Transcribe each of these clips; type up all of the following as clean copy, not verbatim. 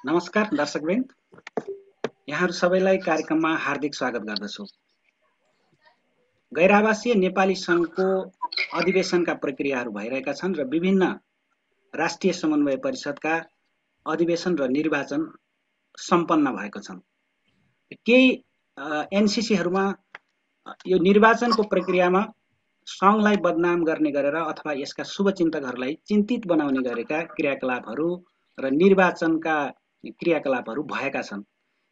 नमस्कार दर्शकवृन्द, यहाँहरू सबैलाई कार्यक्रममा हार्दिक स्वागत गर्दछु। गैर-आवासीय नेपाली संघको अधिवेशनका प्रक्रियाहरू भइरहेका छन् र विभिन्न राष्ट्रिय समन्वय परिषदका अधिवेशन र निर्वाचन सम्पन्न भएको छन्। केही एनसीसीहरूमा यो निर्वाचनको प्रक्रियामा संघलाई बदनाम गर्ने गरेर अथवा यसका शुभचिन्तकहरूलाई चिन्तित बनाउने गरेका क्रियाकलापहरू र निर्वाचनका क्रियाकलापहरू भएका छन्।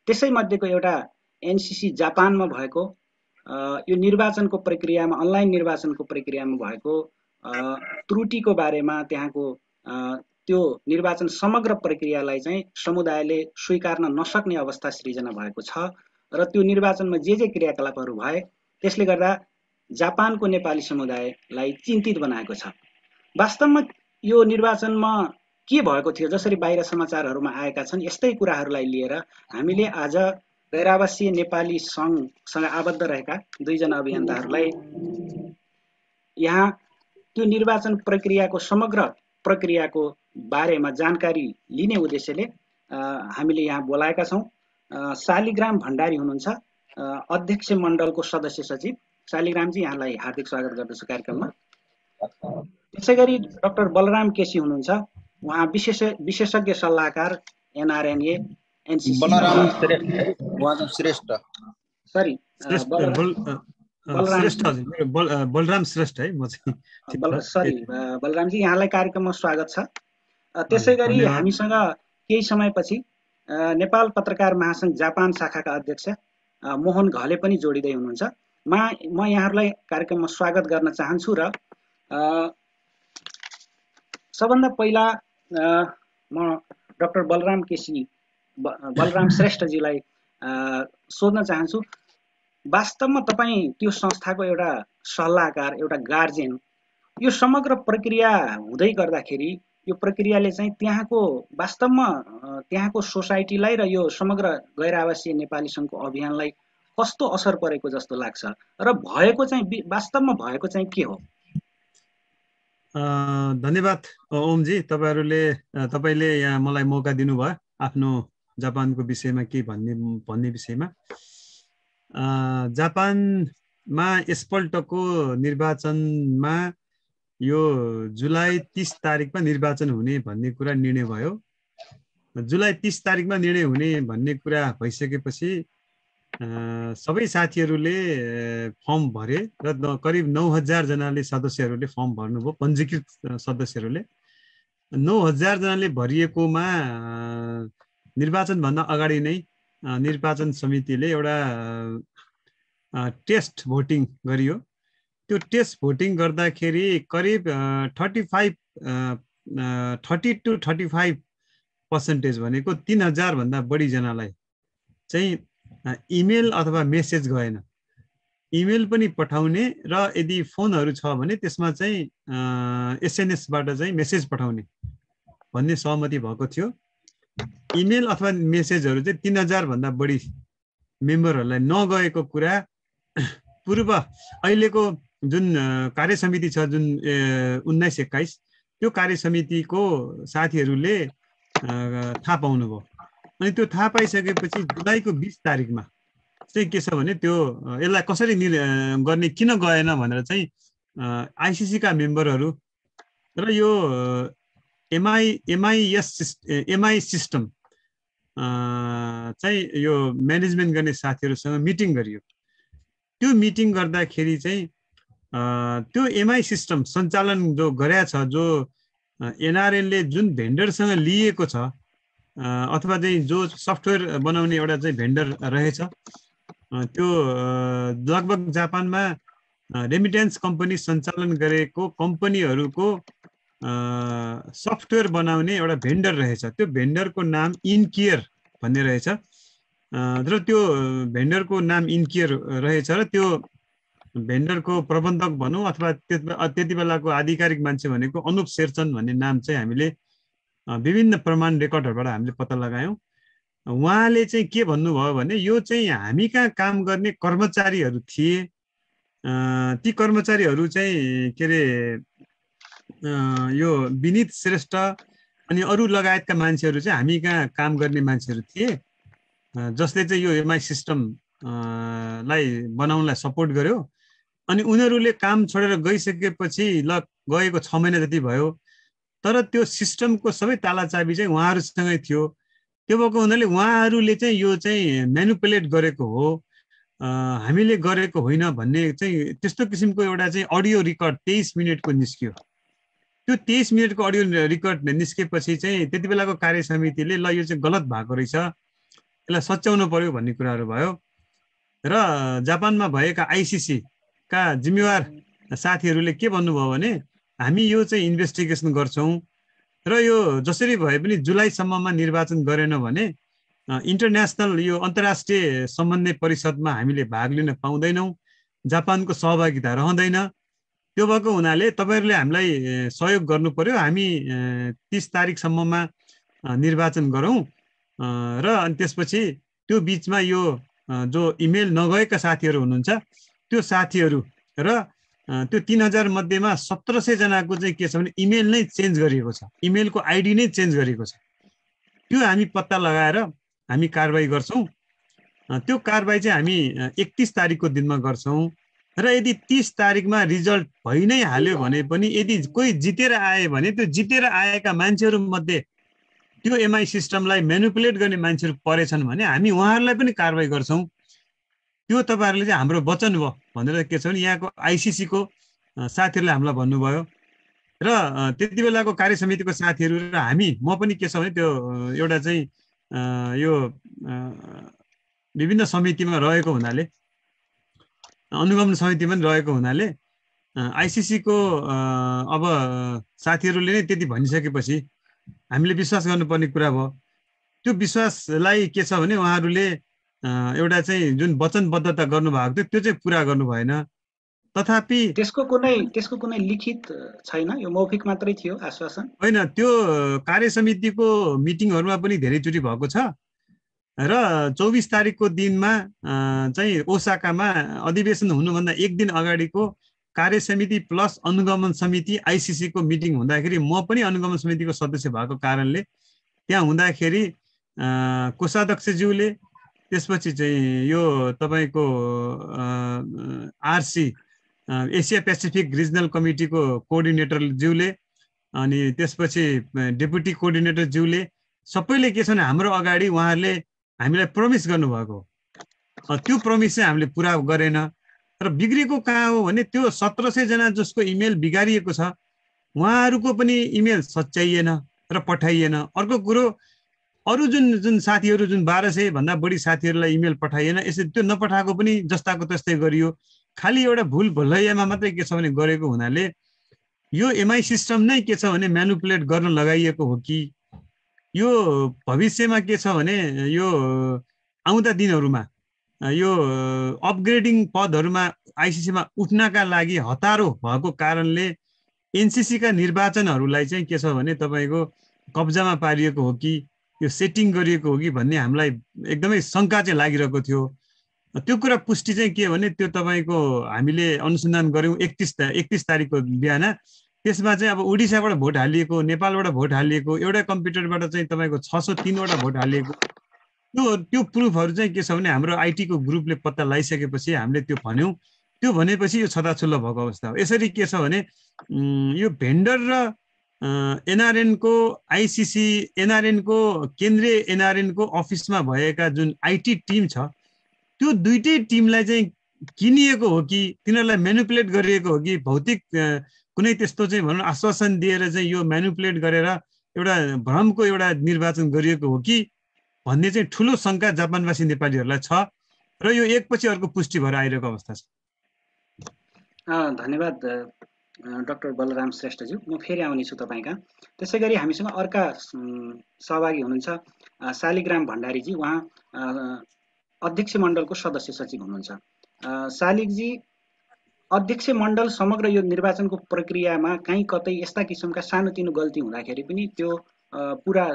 त्यसै मध्येको एउटा एनसीसी जापानमा भएको यो निर्वाचनको प्रक्रियामा अनलाइन निर्वाचनको प्रक्रियामा भएको त्रुटिको बारेमा त्यहाँको त्यो निर्वाचन समग्र प्रक्रियालाई चाहिँ समुदायले स्वीकार्न नसक्ने अवस्था सृजना भएको छ र त्यो निर्वाचनमा जे क्रियाकलापहरू भए त्यसले गर्दा जापानको नेपाली समुदायलाई चिन्तित बनाएको छ। वास्तवमा यो निर्वाचनमा के भएको थियो, जसरी बाहिर समाचारहरूमा आएका छन्, यस्तै कुराहरूलाई लिएर हामीले आज गैर-आवासीय नेपाली संघसँग आबद्ध रहेका दुईजना अभियन्ताहरूलाई यहाँ त्यो निर्वाचन प्रक्रियाको समग्र प्रक्रियाको बारेमा जानकारी लिने उद्देश्यले हामीले यहाँ बोलाएका छौँ। शालिग्राम भण्डारी हुनुहुन्छ, अध्यक्ष मण्डलको सदस्य सचिव। शालिग्रामजी, यहाँलाई हार्दिक स्वागत गर्दछु कार्यक्रममा। त्यसैगरी डाक्टर बलराम केसी हुनुहुन्छ, उहाँ विशेषज्ञ सल्लाहकार एनआरएनए एनसीसी। बलराम श्रेष्ठ है, म चाहिँ सरी बलरामजी, यहाँलाई कार्यक्रममा स्वागत छ। त्यसैगरी हामीसँग केही समयपछि नेपाल पत्रकार महासंघ जापान शाखाका अध्यक्ष मोहन घले पनि जोडिँदै हुनुहुन्छ। म यहाँहरूलाई कार्यक्रममा स्वागत गर्न चाहन्छु र सबभन्दा पहिला म डाक्टर बलराम श्रेष्ठजीलाई सोध्न चाहन्छु, वास्तवमा तपाईँ त्यो संस्थाको एउटा सल्लाहकार, एउटा गार्जियन, यो समग्र प्रक्रिया हुँदै गर्दाखेरि यो प्रक्रियाले चाहिँ वास्तवमा त्यहाँको सोसाइटीलाई र यो समग्र गैर-आवासीय नेपाली संघको अभियानलाई कस्तो असर परेको जस्तो लाग्छ र वास्तवमा भएको चाहिँ के हो? धन्यवाद ओमजी, तपाईले यहाँ मलाई मौका दिनुभयो आफ्नो जापानको विषयमा के भन्ने विषयमा। जापानमा यसपल्टको निर्वाचनमा यो जुलाई 30 तारिकमा निर्वाचन हुने भन्ने कुरा निर्णय भयो। जुलाई 30 तारिकमा निर्णय हुने भन्ने कुरा भइसकेपछि सबै साथीहरूले फर्म भरे र करिब 9000 जनाले सदस्यहरूले फर्म भर्नुभयो, पञ्जीकृत सदस्यहरूले। 9000 जनाले भरिएकोमा निर्वाचन भन्दा अगाडि नै निर्वाचन समितिले एउटा टेस्ट भोटिङ गरियो। त्यो टेस्ट भोटिङ गर्दाखेरि करिब 30 to 35% भनेको 3000 भन्दा बढी जनालाई चाहिँ इमेल अथवा मेसेज गएन। इमेल पनि पठाउने र यदि फोनहरू छ भने त्यसमा चाहिँ एसएनएसबाट चाहिँ मेसेज पठाउने भन्ने सहमति भएको थियो। इमेल अथवा मेसेजहरू चाहिँ 3000 भन्दा बढी मेम्बरहरूलाई नगएको कुरा पूर्व अहिलेको जुन कार्य समिति छ, जुन 1921, त्यो कार्य समितिको साथीहरूले थाहा पाउनुभयो। अनि त्यो थाहा पाइसकेपछि जुलाईको 20 तारिकमा चाहिँ के छ भने त्यो यसलाई कसरी गर्ने किन गएन भनेर चाहिँ आइसिसी का मेम्बरहरू र यो एमआई सिस्टम चाहिँ यो म्यानेजमेन्ट गर्ने साथीहरूसँग मिटिङ गरियो। त्यो मिटिङ गर्दाखेरि चाहिँ त्यो एमआई सिस्टम सञ्चालन जो गरेको छ, जो एनआरएनले जुन भेन्डरसँग लिएको छ अथवा चाहिँ जो सफ्टवेयर बनाउने एउटा चाहिँ भेन्डर रहेछ, त्यो लगभग जापानमा रेमिटेन्स कम्पनी सञ्चालन गरेको कम्पनीहरूको सफ्टवेयर बनाउने एउटा भेन्डर रहेछ। त्यो भेन्डरको नाम इनकेयर भन्ने रहेछ र त्यो भेन्डरको नाम इनकेयर रहेछ र त्यो भेन्डरको प्रबन्धक भनौँ अथवा त्यति बेलाको आधिकारिक मान्छे भनेको अनुप शेरचन भन्ने नाम चाहिँ हामीले विभिन्न प्रमाण रेकर्डहरूबाट हामीले पत्ता लगायौँ। उहाँले चाहिँ के भन्नुभयो भने यो चाहिँ हामी कहाँ काम गर्ने कर्मचारीहरू थिए, ती कर्मचारीहरू चाहिँ के अरे यो विनीत श्रेष्ठ अनि अरू लगायतका मान्छेहरू चाहिँ हामी कहाँ काम गर्ने मान्छेहरू थिए, जसले चाहिँ यो एमआई सिस्टम लाई बनाउनलाई सपोर्ट गर्यो। अनि उनीहरूले काम छोडेर गइसकेपछि ल गएको 6 महिना जति भयो, तर त्यो सिस्टमको सबै ताला चाबी चाहिँ उहाँहरूसँगै थियो। त्यो भएको हुनाले उहाँहरूले चाहिँ यो चाहिँ म्यानुपुलेट गरेको हो, हामीले गरेको होइन भन्ने चाहिँ त्यस्तो किसिमको एउटा चाहिँ अडियो रिकर्ड 23 मिनटको निस्क्यो। त्यो 23 मिनटको अडियो रिकर्ड निस्केपछि चाहिँ त्यति बेलाको कार्य समितिले ल यो चाहिँ गलत भएको रहेछ, यसलाई सच्याउनु पर्यो भन्ने कुराहरू भयो। र जापानमा भएका आइसिसी का जिम्मेवार साथीहरूले के भन्नुभयो भने हामी यो चाहिँ इन्भेस्टिगेसन गर्छौँ र यो जसरी भए पनि जुलाईसम्ममा निर्वाचन गरेन भने इन्टरनेसनल यो अन्तर्राष्ट्रिय समन्वय परिषदमा हामीले भाग लिन पाउँदैनौँ, जापानको सहभागिता रहँदैन। त्यो भएको हुनाले तपाईहरुले हामीलाई सहयोग गर्नु पर्यो, हामी 30 तारिखसम्ममा निर्वाचन गरौँ र अनि त्यसपछि त्यो बीचमा यो जो इमेल नगएका साथीहरू हुनुहुन्छ त्यो साथीहरू र त्यो 3000 मध्येमा 1700 जनाको चाहिँ के छ भने इमेल नै चेन्ज गरिएको छ, इमेलको आइडी नै चेन्ज गरिएको छ। त्यो हामी पत्ता लगाएर हामी कारबाही गर्छौं। त्यो कारबाही चाहिँ हामी 31 तारिखको दिनमा गर्छौं र यदि 30 तारिखमा रिजल्ट भइ नै हाल्यो भने पनि यदि कोही जितेर आए भने त्यो जितेर आएका मान्छेहरू मध्ये त्यो एमआई सिस्टमलाई म्यानुपुलेट गर्ने मान्छेहरू परेछन् भने हामी उहाँहरूलाई पनि कारबाही गर्छौं। त्यो तपाईहरुले चाहिँ हाम्रो वचन हो भनेर के छ भने यहाँको आइसिसी को साथीहरूले हामीलाई भन्नुभयो र त्यति बेलाको कार्य समितिको साथीहरू र हामी म पनि के छ भने त्यो एउटा चाहिँ यो विभिन्न समितिमा रहेको हुनाले अनुगमन समितिमा रहेको हुनाले आइसिसी को अब साथीहरूले नै त्यति भनिसकेपछि हामीले विश्वास गर्नुपर्ने कुरा भयो। त्यो विश्वासलाई के छ भने उहाँहरूले एउटा चाहिँ जुन वचनबद्धता गर्नुभएको थियो त्यो चाहिँ पुरा गर्नु भएन। तथापि त्यसको कुनै लिखित छैन, यो मौखिक मात्रै थियो आश्वासन? होइन, त्यो कार्य समितिको मिटिङहरुमा पनि धेरैचोटि भएको छ र 24 तारिखको दिनमा चाहिँ ओसाकामा अधिवेशन हुनुभन्दा एक दिन अगाडिको कार्य समिति प्लस अनुगमन समिति आइसिसी को मिटिङ हुँदाखेरि म पनि अनुगमन समितिको सदस्य भएको कारणले त्यहाँ हुँदाखेरि कोषाध्यक्षज्यूले त्यसपछि चाहिँ यो तपाईको आरसी एसिया पेसिफिक रिजनल कमिटीको कोअर्डिनेटर ज्यूले अनि त्यसपछि डेपुटी कोअर्डिनेटर ज्यूले सबैले के छ भने हाम्रो अगाडि उहाँहरूले हामीलाई प्रमिस गर्नुभएको, त्यो प्रमिस चाहिँ हामीले पुरा गरेन र बिग्रेको कहाँ हो भने त्यो 1700 जना जसको इमेल बिगारिएको छ उहाँहरूको पनि इमेल सच्याइएन र पठाइएन। अर्को कुरो अरु जुन साथीहरू जुन 1200 भन्दा बढी साथीहरूलाई इमेल पठाइएन, यसरी त्यो नपठाएको पनि जस्ताको त्यस्तै गरियो। खाली एउटा भुल भुलैयामा मात्रै के छ भने गरेको हुनाले यो एमआई सिस्टम नै के छ भने म्यानुपुलेट गर्न लगाइएको हो कि यो भविष्यमा के छ भने यो आउँदा दिनहरुमा यो अपग्रेडिङ पदहरुमा आइसिसीमा उठ्नका लागि हतारो भएको कारणले एनसीसी का निर्वाचनहरुलाई चाहिँ के छ भने तपाईको कब्जामा पारिएको हो कि यो सेटिङ गरिएको हो कि भन्ने हामीलाई एकदमै शंका चाहिँ लागिरहेको थियो। त्यो कुरा पुष्टि चाहिँ के भने त्यो तपाईको हामीले अनुसन्धान गर्यौं 31 तारिखको बिहान। त्यसमा चाहिँ अब उडिसाबाट भोट हालिएको, नेपालबाट भोट हालिएको, एउटा कम्प्युटरबाट चाहिँ तपाईको 603 वटा भोट हालिएको, त्यो प्रुफहरु चाहिँ के छ भने हाम्रो आईटी को ग्रुपले पत्ता लगाइसकेपछि हामीले त्यो भन्यौं। त्यो भनेपछि यो छताछुल्लो भएको अवस्था हो। यसरी के छ भने यो भेन्डर र एनआरएन को आईसीसी एनआरएन को केन्द्रीय एनआरएन को अफिसमा भएका जुन आईटी टिम छ त्यो दुईटै टिमलाई चाहिँ किनिएको हो कि तिनीहरूलाई म्यानुपुलेट गरिएको हो कि भौतिक कुनै त्यस्तो चाहिँ भनौं आश्वासन दिएर चाहिँ यो म्यानुपुलेट गरेर एउटा भ्रमको एउटा निर्वाचन गरिएको हो कि भन्ने चाहिँ ठूलो शंका जापानवासी नेपालीहरूलाई छ र यो एकपछि अर्को पुष्टि भएर आइरहेको अवस्था छ। धन्यवाद डाक्टर बलराम श्रेष्ठज्यू। म फेरि आउने छु तपाईका। त्यसैगरी हामीसँग अर्का सहभागी हुनुहुन्छ शालिग्राम भण्डारीजी, उहाँ अध्यक्ष मण्डलको सदस्य सचिव हुनुहुन्छ। शालिगजी, अध्यक्ष मण्डल समग्र यो निर्वाचनको प्रक्रियामा कहीँ कतै यस्ता किसिमका सानोतिनो गल्ती हुँदाखेरि पनि त्यो पुरा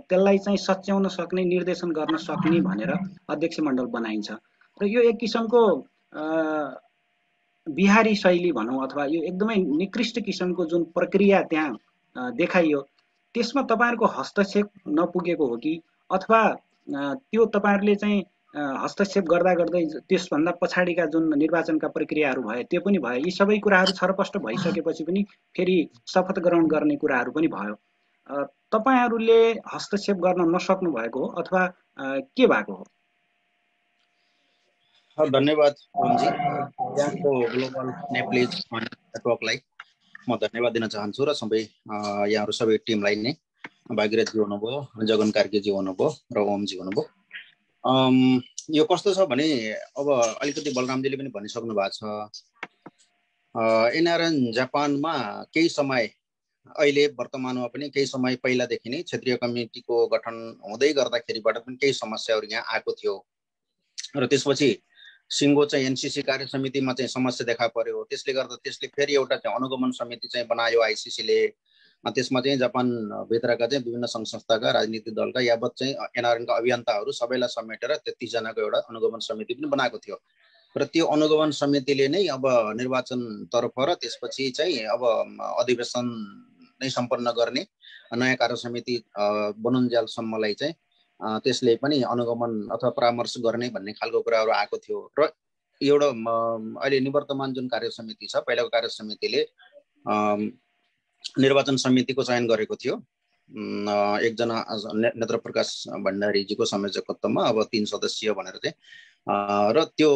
त्यसलाई चाहिँ सच्याउन सक्ने, निर्देशन गर्न सक्ने भनेर अध्यक्ष मण्डल बनाइन्छ। र यो एक किसिमको बिहारी शैली भनौँ अथवा यो एकदमै निकृष्ट किसिमको जुन प्रक्रिया त्यहाँ देखाइयो, त्यसमा तपाईँहरूको हस्तक्षेप नपुगेको हो कि अथवा त्यो तपाईँहरूले चाहिँ हस्तक्षेप गर्दा गर्दै त्यसभन्दा पछाडिका जुन निर्वाचनका प्रक्रियाहरू भए त्यो पनि भयो, यी सबै कुराहरू छरपष्ट भइसकेपछि पनि फेरि शपथ ग्रहण गर्ने कुराहरू पनि भयो। तपाईँहरूले हस्तक्षेप गर्न नसक्नु भएको हो अथवा के भएको हो? धन्यवाद ओमजी। यहाँको ग्लोबल नेप्लिज नेटवर्कलाई म धन्यवाद दिन चाहन्छु र सबै यहाँहरू सबै टिमलाई नै, भागीरथजी हुनुभयो, जगन कार्कीजी हुनुभयो र ओमजी हुनुभयो। यो कस्तो छ भने अब अलिकति बलरामजीले पनि भनिसक्नु भएको छ, एनआरएन जापानमा केही समय अहिले वर्तमानमा पनि केही समय पहिलादेखि नै क्षेत्रीय कमिटीको गठन हुँदै गर्दाखेरिबाट पनि केही समस्याहरू यहाँ आएको थियो र त्यसपछि सिङ्गो चाहिँ एनसीसी कार्य समितिमा चाहिँ समस्या देखा पर्यो। त्यसले गर्दा त्यसले फेरि एउटा चाहिँ अनुगमन समिति चाहिँ बनायो आइसिसीले। त्यसमा चाहिँ जापान भित्रका चाहिँ विभिन्न सङ्घ संस्थाका राजनीतिक दलका यावत चाहिँ एनआरएनका अभियन्ताहरू सबैलाई समेटेर 33 जनाको एउटा अनुगमन समिति पनि बनाएको थियो र त्यो अनुगमन समितिले नै अब निर्वाचनतर्फ र त्यसपछि चाहिँ अब अधिवेशन नै सम्पन्न गर्ने नयाँ कार्य समिति बनुन्जेलसम्मलाई चाहिँ त्यसले पनि अनुगमन अथवा परामर्श गर्ने भन्ने खालको कुराहरू आएको थियो र एउटा अहिले निवर्तमान जुन कार्य समिति छ, पहिलाको कार्य समितिले निर्वाचन समितिको चयन गरेको थियो। एकजना नेत्र प्रकाश भण्डारीजीको संयोजकत्वमा अब 3 सदस्यीय भनेर चाहिँ र त्यो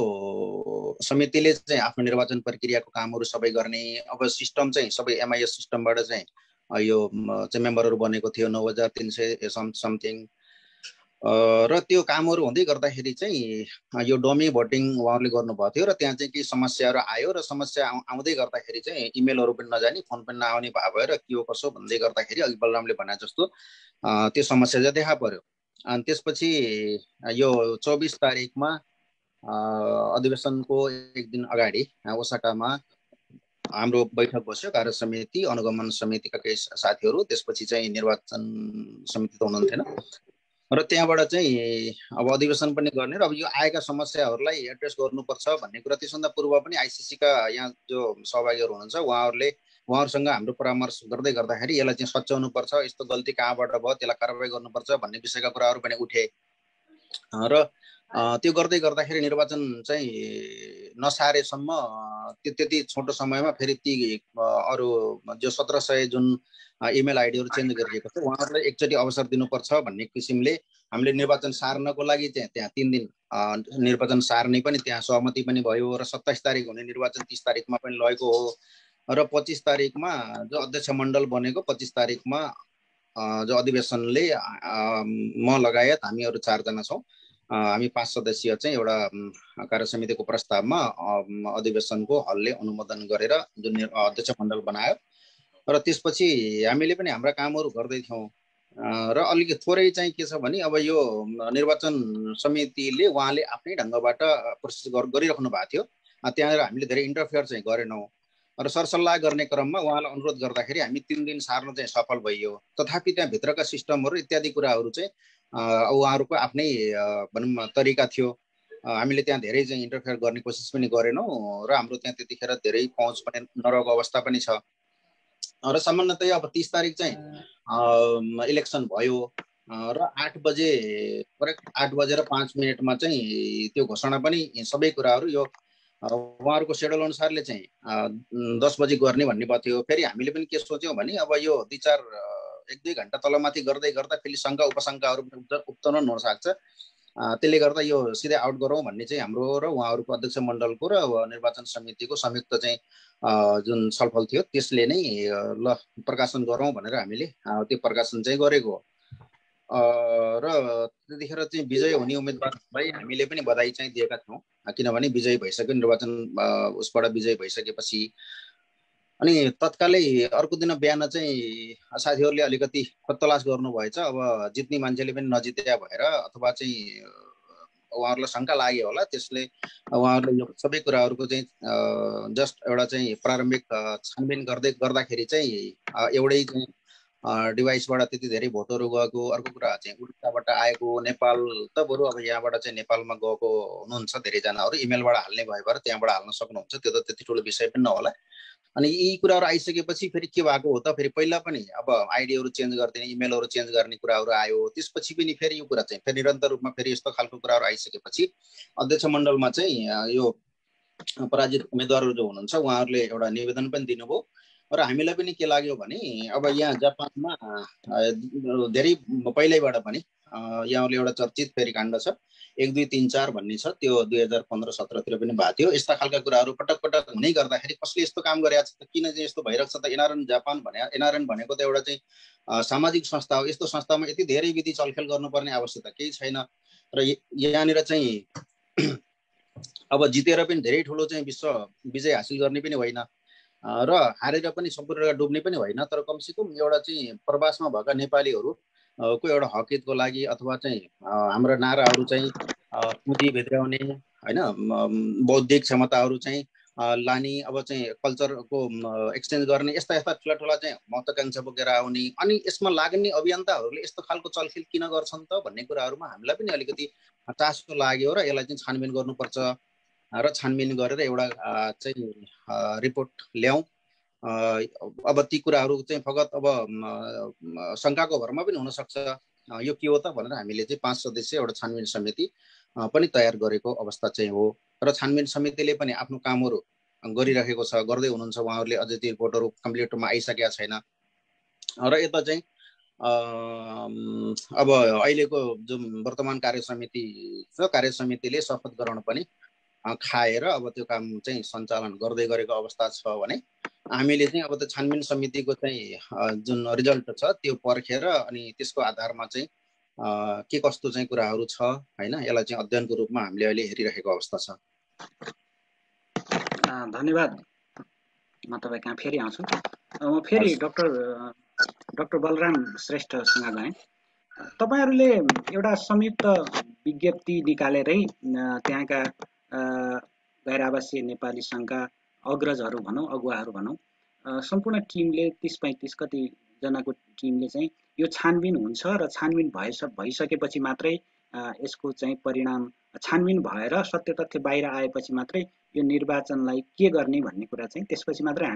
समितिले चाहिँ आफ्नो निर्वाचन प्रक्रियाको कामहरू सबै गर्ने। अब सिस्टम चाहिँ सबै एमआइएस सिस्टमबाट चाहिँ यो चाहिँ मेम्बरहरू बनेको थियो 9300 समथिङ र त्यो कामहरू हुँदै गर्दाखेरि चाहिँ यो डमी भोटिङ उहाँहरूले गर्नुभएको थियो र त्यहाँ चाहिँ केही समस्याहरू आयो र समस्या आउँदै गर्दाखेरि चाहिँ इमेलहरू पनि नजाने, फोन पनि नआउने भएर के हो कसो भन्दै गर्दाखेरि अघि बलरामले भने जस्तो त्यो समस्या चाहिँ देखा पर्यो। अनि त्यसपछि यो 24 तारिकमा अधिवेशनको एक दिन अगाडि ओसाकामा हाम्रो बैठक बस्यो, कार्य समिति अनुगमन समितिका केही साथीहरू, त्यसपछि चाहिँ निर्वाचन समिति त हुनुहुन्थेन र त्यहाँबाट चाहिँ अब अधिवेशन पनि गर्ने र अब यो आएका समस्याहरूलाई एड्रेस गर्नुपर्छ भन्ने कुरा त्यसभन्दा पूर्व पनि आइसिसीका यहाँ जो सहभागीहरू हुनुहुन्छ उहाँहरूसँग हाम्रो परामर्श गर्दै गर्दाखेरि यसलाई चाहिँ सच्याउनुपर्छ, यस्तो गल्ती कहाँबाट भयो त्यसलाई कारबाही गर्नुपर्छ भन्ने विषयका कुराहरू पनि उठे र त्यो गर्दै गर्दाखेरि निर्वाचन चाहिँ नसारेसम्म त्यति छोटो समयमा फेरि ती अरू जो 1700 जुन इमेल आइडीहरू चेन्ज गरिएको छ उहाँहरूलाई एकचोटि अवसर दिनुपर्छ भन्ने किसिमले हामीले निर्वाचन सार्नको लागि चाहिँ त्यहाँ 3 दिन निर्वाचन सार्ने पनि त्यहाँ सहमति पनि भयो र 27 तारिक हुने निर्वाचन 30 तारिकमा पनि लगेको हो र 25 तारिकमा जो अध्यक्ष मण्डल बनेको 25 तारिकमा जो अधिवेशनले म लगायत हामीहरू 4 जना छौँ, हामी 5 सदस्यीय चाहिँ एउटा कार्य समितिको प्रस्तावमा अधिवेशनको हलले अनुमोदन गरेर जुन अध्यक्ष मण्डल बनायो र त्यसपछि हामीले पनि हाम्रा कामहरू गर्दै थियौँ र अलिकति थोरै चाहिँ के छ भने अब यो निर्वाचन समितिले उहाँले आफ्नै ढङ्गबाट प्रोसेस गरिराख्नु भएको थियो, त्यहाँनिर हामीले धेरै इन्टरफेयर चाहिँ गरेनौँ र सरसल्लाह गर्ने क्रममा उहाँलाई अनुरोध गर्दाखेरि हामी 3 दिन सार्न चाहिँ सफल भइयो। तथापि त्यहाँ भित्रका सिस्टमहरू इत्यादि कुराहरू चाहिँ उहाँहरूको आफ्नै भनौँ तरिका थियो, हामीले त्यहाँ धेरै चाहिँ इन्टरफेयर गर्ने कोसिस पनि गरेनौँ र हाम्रो त्यहाँ त्यतिखेर धेरै पहुँच पनि नरहेको अवस्था पनि छ र सामान्यतया अब 30 तारिक चाहिँ इलेक्सन भयो र 8 बजे करेक्ट 8 बजेर 5 मिनटमा चाहिँ त्यो घोषणा पनि सबै कुराहरू यो उहाँहरूको सेड्युल अनुसारले चाहिँ 10 बजे गर्ने भन्ने भएको थियो। फेरि हामीले पनि के सोच्यौँ भने अब यो 1-2 घन्टा तलमाथि गर्दै गर्दा फेरि शङ्का उपशङ्काहरू उत्पन्न हुन सक्छ, त्यसले गर्दा यो सिधै आउट गरौँ भन्ने चाहिँ हाम्रो र उहाँहरूको अध्यक्ष मण्डलको र निर्वाचन समितिको संयुक्त चाहिँ जुन छलफल थियो त्यसले नै ल प्रकाशन गरौँ भनेर हामीले त्यो प्रकाशन चाहिँ गरेको र त्यतिखेर चाहिँ विजय हुने उम्मेदवारलाई हामीले पनि बधाई चाहिँ दिएका थियौँ, किनभने विजय भइसक्यो, निर्वाचन उसबाट विजय भइसकेपछि। अनि तत्कालै अर्को दिन बिहान चाहिँ साथीहरूले अलिकति खोजतलास गर्नुभएछ, अब जित्ने मान्छेले पनि नजित्या भएर अथवा चाहिँ उहाँहरूलाई शङ्का लाग्यो होला, त्यसले उहाँहरूले यो सबै कुराहरूको चाहिँ जस्ट एउटा चाहिँ प्रारम्भिक छानबिन गर्दाखेरि चाहिँ एउटै चाहिँ डिभाइसबाट त्यति धेरै भोटहरू गएको। अर्को कुरा चाहिँ उडिसाबाट आएको, नेपाल त बरु अब यहाँबाट चाहिँ नेपालमा गएको हुनुहुन्छ धेरैजनाहरू, इमेलबाट हाल्ने भयो भएर त्यहाँबाट हाल्न सक्नुहुन्छ, त्यो त त्यति ठुलो विषय पनि नहोला। अनि यी कुराहरू आइसकेपछि फेरि के भएको हो त, फेरि पहिला पनि अब आइडीहरू चेन्ज गरिदिने, इमेलहरू चेन्ज गर्ने कुराहरू आयो। त्यसपछि पनि फेरि यो कुरा चाहिँ फेरि निरन्तर रूपमा फेरि यस्तो खालको कुराहरू आइसकेपछि अध्यक्ष मण्डलमा चाहिँ यो पराजित उम्मेदवारहरू जो हुनुहुन्छ उहाँहरूले एउटा निवेदन पनि दिनुभयो। र हामीलाई पनि के लाग्यो भने अब यहाँ जापानमा धेरै पहिल्यैबाट पनि यहाँले एउटा चर्चित फेरि काण्ड छ 1 2 3 4 भन्ने छ, त्यो 2015-17 तिर पनि भएको थियो। यस्ता खालका कुराहरू पटक पटक हुनै गर्दाखेरि कसले यस्तो काम गरेको छ त, किन चाहिँ यस्तो भइरहेको छ त। एनआरएन जापान भने, एनआरएन भनेको त एउटा चाहिँ सामाजिक संस्था हो। यस्तो संस्थामा यति धेरै विधि चलखेल गर्नुपर्ने आवश्यकता केही छैन। र यहाँनिर चाहिँ अब जितेर पनि धेरै ठुलो चाहिँ विश्व विजय हासिल गर्ने पनि होइन र हारेर पनि सम्पूर्ण डुब्ने पनि होइन। तर कमसेकम एउटा चाहिँ प्रवासमा भएका नेपालीहरू को एउटा हकहितको लागि अथवा चाहिँ हाम्रा नाराहरू चाहिँ पुँजी भित्राउने होइन, बौद्धिक क्षमताहरू चाहिँ लाने, अब चाहिँ कल्चरको एक्सचेन्ज गर्ने, यस्ता यस्ता ठुला ठुला चाहिँ महत्त्वाकांक्षा बोकेर आउने। अनि यसमा लाग्ने अभियन्ताहरूले यस्तो खालको चलखेल किन गर्छन् त भन्ने कुराहरूमा हामीलाई पनि अलिकति चासो लाग्यो र यसलाई चाहिँ छानबिन गर्नुपर्छ र छानबिन गरेर एउटा चाहिँ रिपोर्ट ल्याउँ। अब ती कुराहरू चाहिँ फगत अब शङ्काको भरमा पनि हुनसक्छ, यो के हो त भनेर हामीले चाहिँ 5 सदस्यीय एउटा छानबिन समिति पनि तयार गरेको अवस्था चाहिँ हो। र छानबिन समितिले पनि आफ्नो कामहरू गरिरहेको छ, गर्दै हुनुहुन्छ उहाँहरूले। अझै त्यो रिपोर्टहरू कम्प्लिट रूपमा आइसकेका छैन। र यता चाहिँ अब अहिलेको जुन वर्तमान कार्यसमिति छ, कार्यसमितिले शपथ गराउन पनि खाएर अब त्यो काम चाहिँ सञ्चालन गर्दै गरेको अवस्था छ भने हामीले चाहिँ अब त्यो छानबिन समितिको चाहिँ जुन रिजल्ट छ त्यो पर्खेर अनि त्यसको आधारमा चाहिँ के कस्तो चाहिँ कुराहरू छ हैन, यसलाई चाहिँ अध्ययनको रूपमा हामीले अहिले हेरिरहेको अवस्था छ। धन्यवाद। म तपाईँ कहाँ फेरि आउँछु। म फेरि डाक्टर बलराम श्रेष्ठसँग गएँ। तपाईहरूले एउटा संयुक्त विज्ञप्ति निकालेरै त्यहाँका गैर आवासीय नेपाली सङ्घका अग्रजहरू भनौँ, अगुवाहरू भनौँ, सम्पूर्ण टिमले 30-35 कतिजनाको टिमले चाहिँ यो छानबिन हुन्छ र छानबिन भइसकेपछि मात्रै यसको चाहिँ परिणाम छानबिन भएर सत्य तथ्य बाहिर आएपछि मात्रै यो निर्वाचनलाई के गर्ने भन्ने कुरा चाहिँ त्यसपछि मात्रै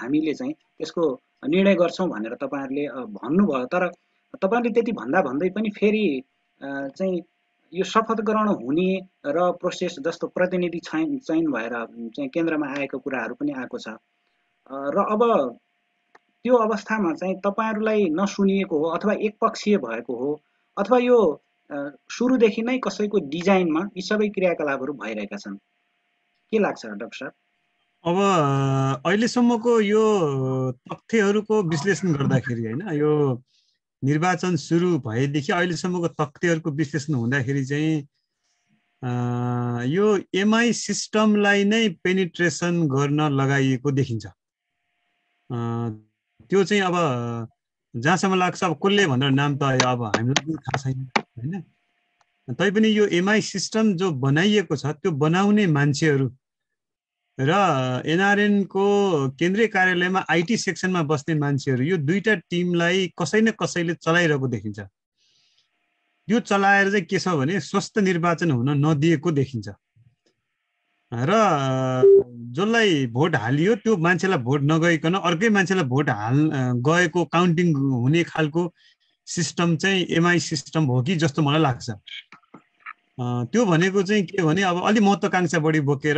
हामीले चाहिँ त्यसको निर्णय गर्छौँ भनेर तपाईँहरूले भन्नुभयो। तर तपाईँहरूले त्यति भन्दै पनि फेरि चाहिँ यो शपथ ग्रहण हुने र प्रोसेस जस्तो प्रतिनिधि चयन भएर चाहिँ केन्द्रमा आएको कुराहरू पनि आएको छ र अब त्यो अवस्थामा चाहिँ तपाईँहरूलाई नसुनिएको हो अथवा एकपक्षीय भएको हो अथवा यो सुरुदेखि नै कसैको डिजाइनमा यी सबै क्रियाकलापहरू भइरहेका छन्, के लाग्छ डाक्टर साहब? अब अहिलेसम्मको यो तथ्यहरूको विश्लेषण गर्दाखेरि होइन, यो निर्वाचन सुरु भएदेखि अहिलेसम्मको तथ्यहरूको विश्लेषण हुँदाखेरि चाहिँ यो एमआई सिस्टमलाई नै पेनिट्रेसन गर्न लगाइएको देखिन्छ। त्यो चाहिँ अब जहाँसम्म लाग्छ अब कसले भनेर नाम त अब हामीलाई थाहा छैन होइन। तैपनि यो एमआई सिस्टम जो बनाइएको छ त्यो बनाउने मान्छेहरू र एनआरएनको केन्द्रीय कार्यालयमा आइटी सेक्सनमा बस्ने मान्छेहरू, यो दुईटा टिमलाई कसै न कसैले चलाइरहेको देखिन्छ। यो चलाएर चाहिँ के छ भने स्वस्थ निर्वाचन हुन नदिएको देखिन्छ र जसलाई भोट हालियो त्यो मान्छेलाई भोट नगइकन अर्कै मान्छेलाई भोट गएको काउन्टिङ हुने खालको सिस्टम चाहिँ एमआई सिस्टम हो कि जस्तो मलाई लाग्छ। त्यो भनेको चाहिँ के भने अब अलि महत्त्वाकांक्षा बढी बोकेर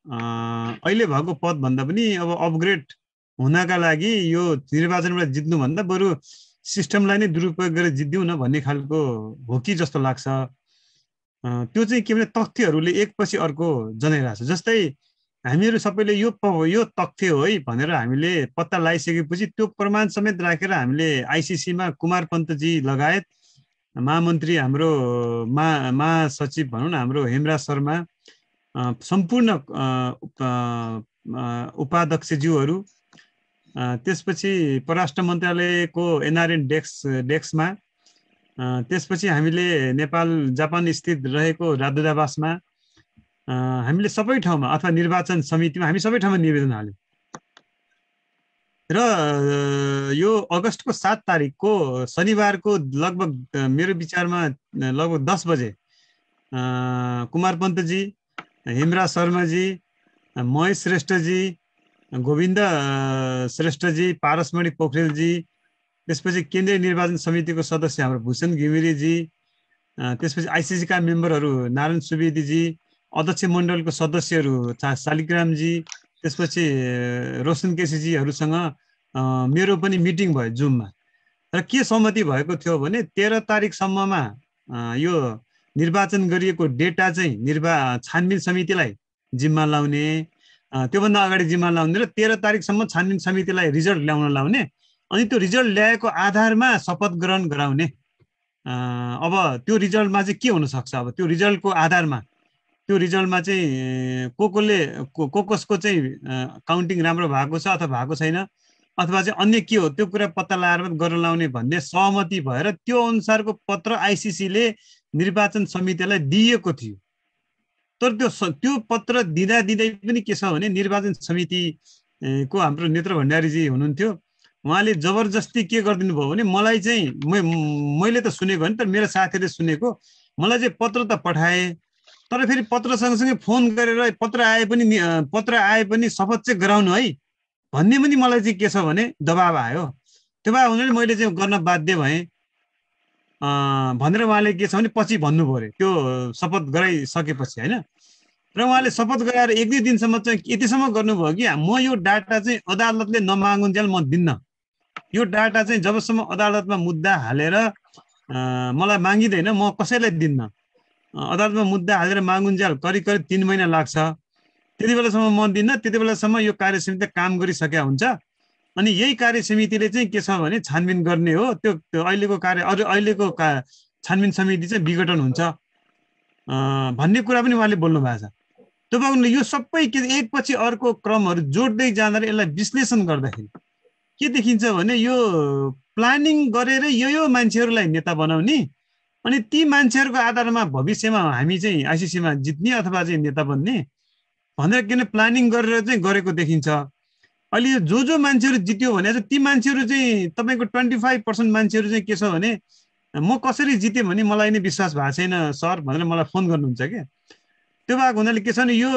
अहिले भएको पद भन्दा पनि अब अपग्रेड हुनका लागि यो निर्वाचनबाट जित्नुभन्दा बरु सिस्टमलाई नै दुरुपयोग गरेर जित्दिउँ न भन्ने खालको हो कि जस्तो लाग्छ। त्यो चाहिँ के भने तथ्यहरूले एकपछि अर्को जनाइरहेछ। जस्तै हामीहरू सबैले यो तथ्य हो है भनेर हामीले पत्ता लगाइसकेपछि त्यो प्रमाण समेत राखेर हामीले आइसिसीमा कुमार पन्तजी लगायत महामन्त्री हाम्रो महासचिव भनौँ न हाम्रो हेमराज शर्मा, सम्पूर्ण उपाध्यक्षज्यूहरू, त्यसपछि परराष्ट्र मन्त्रालयको एनआरएन डेस्कमा, त्यसपछि हामीले नेपाल जापान स्थित रहेको राजदूतावासमा, हामीले सबै ठाउँमा अथवा निर्वाचन समितिमा हामी सबै ठाउँमा निवेदन हाल्यौँ। र यो अगस्तको 7 तारिकको शनिबारको लगभग मेरो विचारमा लगभग 10 बजे कुमार पन्तजी, हेमराज शर्माजी, महेश श्रेष्ठजी, गोविन्द श्रेष्ठजी, पारसमणि पोखरेलजी, त्यसपछि केन्द्रीय निर्वाचन समितिको सदस्य हाम्रो भूषण घिमिरेजी, त्यसपछि आइसिसीका मेम्बरहरू नारायण सुवेदीजी, अध्यक्ष मण्डलको सदस्यहरू शालिग्रामजी, त्यसपछि रोशन केसीजीहरूसँग मेरो पनि मिटिङ भयो जुममा। र के सहमति भएको थियो भने 13 तारिकसम्ममा यो निर्वाचन गरिएको डेटा चाहिँ छानबिन समितिलाई जिम्मा लाउने, त्योभन्दा अगाडि जिम्मा लाउने र 13 तारिकसम्म छानबिन समितिलाई रिजल्ट ल्याउन लाउने, अनि त्यो रिजल्ट ल्याएको आधारमा शपथ ग्रहण गराउने। अब त्यो रिजल्टमा चाहिँ के हुनसक्छ, अब त्यो रिजल्टको आधारमा त्यो रिजल्टमा चाहिँ कसको चाहिँ काउन्टिङ राम्रो भएको छ अथवा भएको छैन, अथवा चाहिँ अन्य के हो त्यो कुरा पत्ता लगाएर गर्न लाउने भन्ने सहमति भएर त्यो अनुसारको पत्र आइसिसीले निर्वाचन समितिलाई दिएको थियो। तर त्यो पत्र दिँदा पनि के छ भने निर्वाचन समितिको हाम्रो नेत्र भण्डारीजी हुनुहुन्थ्यो, उहाँले जबरजस्ती के गरिदिनु भयो भने मलाई चाहिँ मैले त सुनेको होइन, तर मेरो साथीले सुनेको, मलाई चाहिँ पत्र त पठाए, तर फेरि पत्र सँगसँगै फोन गरेर पत्र आए पनि शपथ चाहिँ गराउनु है भन्ने पनि मलाई चाहिँ के छ भने दबाब आयो। त्यो भए हुनाले मैले चाहिँ गर्न बाध्य भएँ भनेर उहाँले के छ भने पछि भन्नु पर्यो त्यो शपथ गराइसकेपछि होइन। र उहाँले शपथ गराएर 1-2 दिनसम्म चाहिँ यतिसम्म गर्नुभयो कि म यो डाटा चाहिँ अदालतले नमागुन्जेल म दिन्न, यो डाटा चाहिँ जबसम्म अदालतमा मुद्दा हालेर मलाई मागिँदैन म कसैलाई दिन्न, अदालतमा मुद्दा हालेर मागुन्जेल करिब 3 महिना लाग्छ, त्यति बेलासम्म म दिन्न, त्यति बेलासम्म यो कार्यसमिति काम गरिसकेका हुन्छ। अनि यही कार्यसमितिले चाहिँ के छ भने छानबिन गर्ने हो, त्यो अहिलेको छानबिन समिति चाहिँ विघटन हुन्छ भन्ने कुरा पनि उहाँले बोल्नु भएको छ। त्यो भएकोले यो सबै एकपछि अर्को क्रमहरू जोड्दै जाँदा यसलाई विश्लेषण गर्दाखेरि के देखिन्छ भने यो प्लानिङ गरेर यो मान्छेहरूलाई नेता बनाउने, अनि ती मान्छेहरूको आधारमा भविष्यमा हामी चाहिँ आइसिसीमा जित्ने अथवा चाहिँ नेता बन्ने भनेर किन प्लानिङ गरेर चाहिँ गरेको देखिन्छ। अहिले यो जो मान्छेहरू जित्यो भने चाहिँ ती मान्छेहरू चाहिँ तपाईँको 25% मान्छेहरू चाहिँ के छ भने म कसरी जितेँ भने मलाई नै विश्वास भएको छैन सर भनेर मलाई फोन गर्नुहुन्छ क्या। त्यो भएको हुनाले के छ भने यो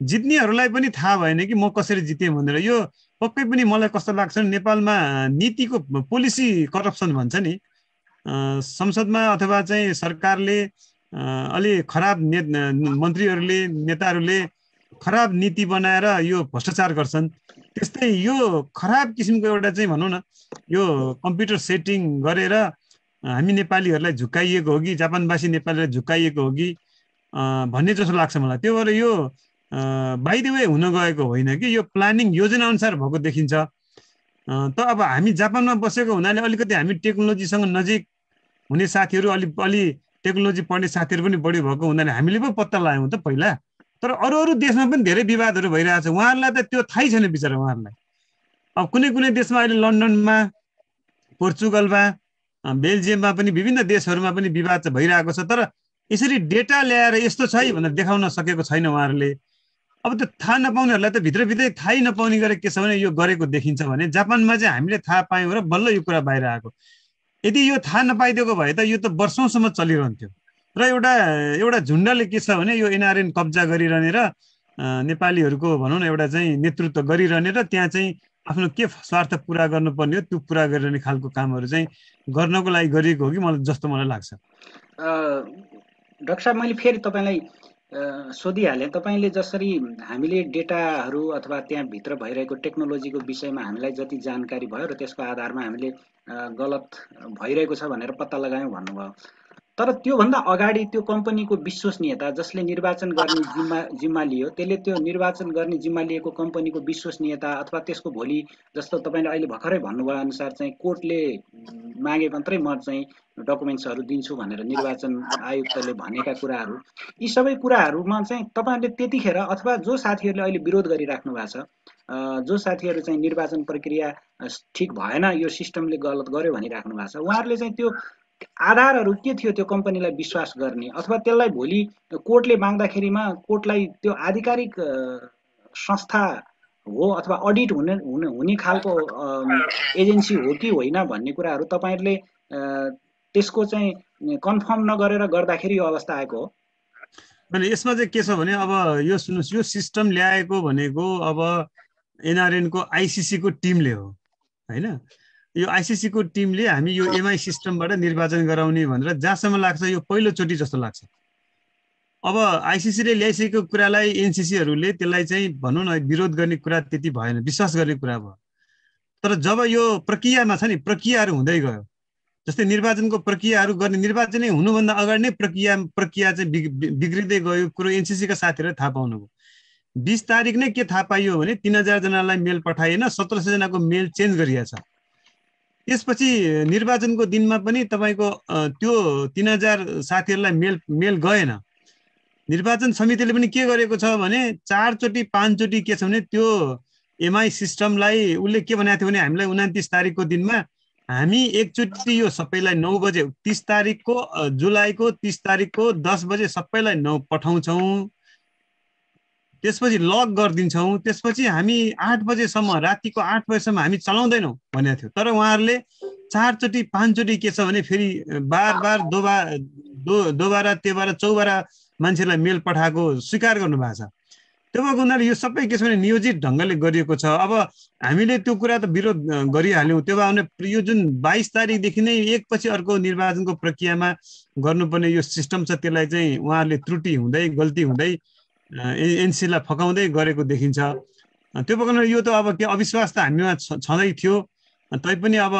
जित्नेहरूलाई पनि थाहा भएन कि म कसरी जितेँ भनेर। यो पक्कै पनि मलाई कस्तो लाग्छ नेपालमा नीतिको पोलिसी करप्सन भन्छ नि, संसदमा अथवा चाहिँ सरकारले अलि खराब मन्त्रीहरूले नेताहरूले खराब नीति बनाएर यो भ्रष्टाचार गर्छन्। त्यस्तै यो खराब किसिमको एउटा चाहिँ भनौँ न यो कम्प्युटर सेटिङ गरेर हामी नेपालीहरूलाई झुकाइएको हो कि जापानवासी नेपालीलाई झुकाइएको हो कि भन्ने जस्तो लाग्छ मलाई। त्यो भएर यो बाइ द वे हुन गएको होइन कि यो प्लानिङ योजना अनुसार भएको देखिन्छ। त अब हामी जापानमा बसेको हुनाले अलिकति हामी टेक्नोलोजीसँग नजिक हुने साथीहरू अलि टेक्नोलोजी पढ्ने साथीहरू पनि बढी भएको हुनाले हामीले पो पत्ता लगायौँ त पहिला। तर अरू देशमा पनि धेरै विवादहरू भइरहेछ, उहाँहरूलाई त त्यो थाहै छैन बिचरा उहाँहरूलाई। अब कुनै देशमा अहिले लन्डनमा, पोर्चुगलमा, बेल्जियममा पनि विभिन्न देशहरूमा पनि विवाद चाहिँ भइरहेको छ, तर यसरी डेटा ल्याएर यस्तो छ है भनेर देखाउन सकेको छैन उहाँहरूले। अब त्यो थाहा नपाउनेहरूलाई त भित्रभित्रै थाहै नपाउने गरेर के छ भने यो गरेको देखिन्छ भने जापानमा चाहिँ हामीले थाहा पायौँ र बल्ल यो कुरा बाहिर आएको। यदि यो थाहा नपाइदिएको भए त यो त वर्षौँसम्म चलिरहन्थ्यो र एउटा झुन्डले के छ भने यो एनआरएन कब्जा गरिरहने र नेपालीहरूको भनौँ न एउटा चाहिँ नेतृत्व गरिरहने र त्यहाँ चाहिँ आफ्नो के स्वार्थ पुरा गर्नुपर्ने हो त्यो पुरा गरिरहने खालको कामहरू चाहिँ गर्नको लागि गरिएको हो कि जस्तो मलाई लाग्छ। डाक्टर साहब, मैले फेरि तपाईँलाई सोधिहालेँ, तपाईँले जसरी हामीले डेटाहरू अथवा त्यहाँभित्र भइरहेको टेक्नोलोजीको विषयमा हामीलाई जति जानकारी भयो र त्यसको आधारमा हामीले गलत भइरहेको छ भनेर पत्ता लगायौँ भन्नुभयो, तर त्योभन्दा अगाडि त्यो कम्पनीको विश्वसनीयता जसले निर्वाचन गर्ने जिम्मा लियो त्यसले त्यो निर्वाचन गर्ने जिम्मा लिएको कम्पनीको विश्वसनीयता अथवा त्यसको भोलि जस्तो तपाईँले अहिले भर्खरै भन्नुभयो अनुसार चाहिँ कोर्टले मागे मात्रै म चाहिँ डकुमेन्ट्सहरू दिन्छु भनेर निर्वाचन आयुक्तले भनेका कुराहरू, यी सबै कुराहरूमा चाहिँ तपाईँहरूले त्यतिखेर अथवा जो साथीहरूले अहिले विरोध गरिराख्नु भएको छ, जो साथीहरू चाहिँ निर्वाचन प्रक्रिया ठिक भएन यो सिस्टमले गलत गर्यो भनिराख्नु भएको छ, उहाँहरूले चाहिँ त्यो आधारहरू के थियो त्यो कम्पनीलाई विश्वास गर्ने अथवा त्यसलाई भोलि कोर्टले माग्दाखेरिमा कोर्टलाई त्यो आधिकारिक संस्था हो अथवा अडिट हुने खालको एजेन्सी हो कि होइन भन्ने कुराहरू तपाईहरुले त्यसको चाहिँ कन्फर्म नगरेर गर्दाखेरि यो अवस्था आएको हो। अनि यसमा चाहिँ के छ भने अब यो सुन्नुस्, यो सिस्टम ल्याएको भनेको अब एनआरएन को आइसिसी को टिमले हो हैन। यो आइसिसी को टिमले हामी यो एमआई सिस्टमबाट निर्वाचन गराउने भनेर जहाँसम्म लाग्छ यो पहिलोचोटि जस्तो लाग्छ। अब आइसिसीले ल्याइसकेको कुरालाई एनसिसीहरूले त्यसलाई चाहिँ भनौँ न विरोध गर्ने कुरा त्यति भएन, विश्वास गर्ने कुरा भयो। तर जब यो प्रक्रियामा छ नि, प्रक्रियाहरू हुँदै गयो, जस्तै निर्वाचनको प्रक्रियाहरू गर्ने, निर्वाचनै हुनुभन्दा अगाडि नै प्रक्रिया चाहिँ बिग्रिँदै गयो कुरो एनसिसी का साथीहरूले थाहा पाउनुभयो। 20 तारिक नै के थाहा पाइयो भने 3000 जनालाई मेल पठाइएन, 1700 जनाको मेल चेन्ज गरिएको छ। त्यसपछि निर्वाचनको दिनमा पनि तपाईको त्यो 3000 साथीहरूलाई मेल गएन। निर्वाचन समितिले पनि के गरेको छ भने 4 चोटि 5 चोटि के छ भने त्यो एमआई सिस्टमलाई उसले के भनेको थियो भने हामीलाई 29 तारिकको दिनमा हामी एकचोटि यो सबैलाई 9 बजे 30 तारिकको जुलाईको 30 तारिकको 10 बजे सबैलाई 9 पठाउँछौँ, त्यसपछि लक गरिदिन्छौँ, त्यसपछि हामी 8 बजेसम्म रातिको 8 बजेसम्म हामी चलाउँदैनौँ भनेको थियो। तर उहाँहरूले 4 चोटि 5 चोटि के छ भने फेरि बार दोबारा तेबारा चौबारा मान्छेलाई मेल पठाएको स्वीकार गर्नु भएको छ। त्यो भएको हुनाले यो सबै के छ भने नियोजित ढङ्गले गरिएको छ। अब हामीले त्यो कुरा त विरोध गरिहाल्यौँ। त्यो भए यो जुन 22 तारिकदेखि नै एकपछि अर्को निर्वाचनको प्रक्रियामा गर्नुपर्ने यो सिस्टम छ त्यसलाई चाहिँ उहाँहरूले त्रुटि हुँदै गल्ती हुँदै एनसीलाई फकाउँदै गरेको देखिन्छ। त्यो भएको यो त अब के अविश्वास त हामीमा छँदै थियो, तैपनि अब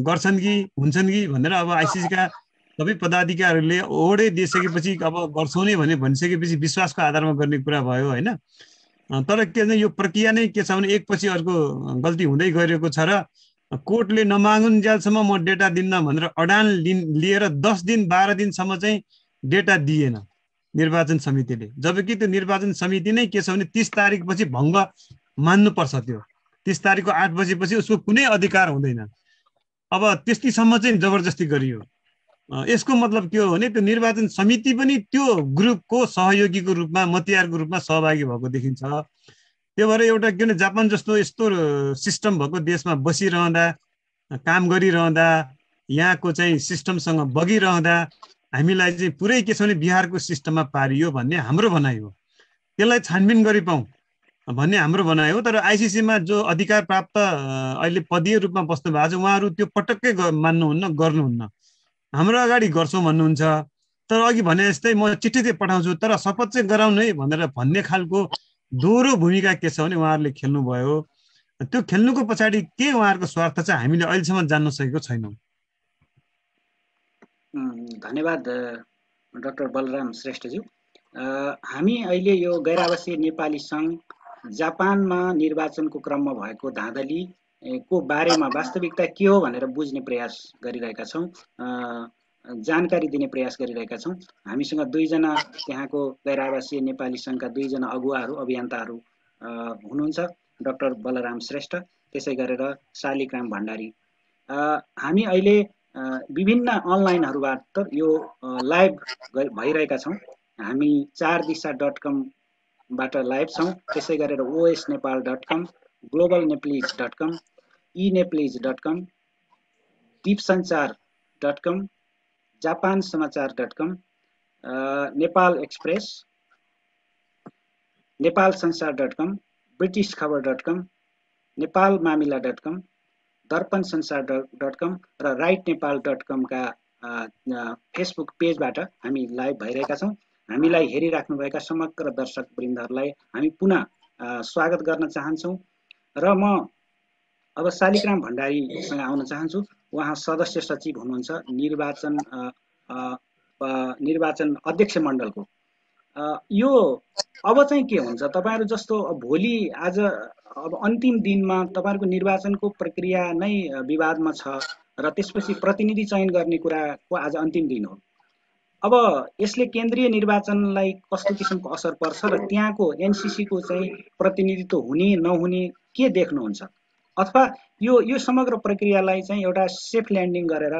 गर्छन् कि हुन्छन् कि भनेर अब आइसिसीका सबै पदाधिकारीहरूले ओडै दिइसकेपछि अब गर्छौँ नै भनिसकेपछि विश्वासको आधारमा गर्ने कुरा भयो हैन। तर के भने यो प्रक्रिया नै के छ भने एकपछि अर्को गल्ती हुँदै गएको छ र कोर्टले नमागुन्जेलसम्म म डेटा दिन्न भनेर अडान लिएर 10 दिन 12 दिनसम्म चाहिँ डेटा दिएन निर्वाचन समितिले। जबकि त्यो निर्वाचन समिति नै के छ भने 30 तारिकपछि भङ्ग मान्नुपर्छ। त्यो 30 तारिकको 8 बजेपछि उसको कुनै अधिकार हुँदैन। अब त्यतिसम्म चाहिँ जबरजस्ती गरियो। यसको मतलब के हो भने त्यो निर्वाचन समिति पनि त्यो ग्रुपको सहयोगीको रूपमा मतियारको रूपमा सहभागी भएको देखिन्छ। त्यो भएर एउटा के भने जापान जस्तो यस्तो सिस्टम भएको देशमा बसिरहँदा काम गरिरहँदा यहाँको चाहिँ सिस्टमसँग बगिरहँदा हामीलाई चाहिँ पुरै के छ भने बिहारको सिस्टममा पारियो भन्ने हाम्रो भनाइ हो। त्यसलाई छानबिन गरिपाउँ भन्ने हाम्रो भनाइ हो। तर आइसिसीमा जो अधिकार प्राप्त अहिले पदीय रूपमा बस्नु भएको छ उहाँहरू त्यो पटक्कै मान्नुहुन्न, गर्नुहुन्न। हाम्रो अगाडि गर्छौँ भन्नुहुन्छ, तर अघि भने जस्तै म चिठी चाहिँ पठाउँछु तर शपथ चाहिँ गराउनु है भनेर भन्ने खालको दोहोरो भूमिका के छ भने उहाँहरूले खेल्नुभयो। त्यो खेल्नुको पछाडि के उहाँहरूको स्वार्थ चाहिँ हामीले अहिलेसम्म जान्न सकेको छैनौँ। धन्यवाद डाक्टर बलराम श्रेष्ठज्यू। हामी अहिले यो गैर आवासीय नेपाली सङ्घ जापानमा निर्वाचनको क्रममा भएको धाँधली को बारेमा वास्तविकता के हो भनेर बुझ्ने प्रयास गरिरहेका छौँ, जानकारी दिने प्रयास गरिरहेका छौँ। हामीसँग 2 जना त्यहाँको गैर आवासीय नेपाली सङ्घका 2 जना अगुवाहरू अभियन्ताहरू हुनुहुन्छ, डाक्टर बलराम श्रेष्ठ त्यसै गरेर शालिग्राम भण्डारी। हामी अहिले विभिन्न अनलाइनहरूबाट यो लाइभ भइरहेका छौँ। हामी 4दिशा.com बाट लाइभ छौँ, त्यसै गरेर osnepal.com, globalneplease.com, eneplease.com, deepsanchar.com, japansamachaar.com, Nepal express, नेपालसंसार.com, britishkhabar.com, नेपालमामिला.com, दर्पणसंसार.com र राइटनेपाल.com का फेसबुक पेजबाट हामी लाइभ भइरहेका छौँ। हामीलाई हेरिराख्नुभएका समग्र दर्शक वृन्दहरूलाई हामी पुनः स्वागत गर्न चाहन्छौँ। र म अब शालिग्राम भण्डारीसँग आउन चाहन्छु। उहाँ सदस्य सचिव हुनुहुन्छ निर्वाचन अध्यक्ष मण्डलको। यो अब चाहिँ के हुन्छ, तपाईहरु जस्तो भोलि आज अब अन्तिम दिनमा तपाईहरुको निर्वाचनको प्रक्रिया नै विवादमा छ र त्यसपछि प्रतिनिधि चयन गर्ने कुराको आज अन्तिम दिन हो। अब यसले केन्द्रीय निर्वाचनलाई कस्तो किसिमको असर पर्छ र त्यहाँको एनसीसी को चाहिँ प्रतिनिधित्व हुने नहुने के देख्नुहुन्छ, अथवा यो समग्र प्रक्रियालाई चाहिँ एउटा सेफ ल्यान्डिङ गरेर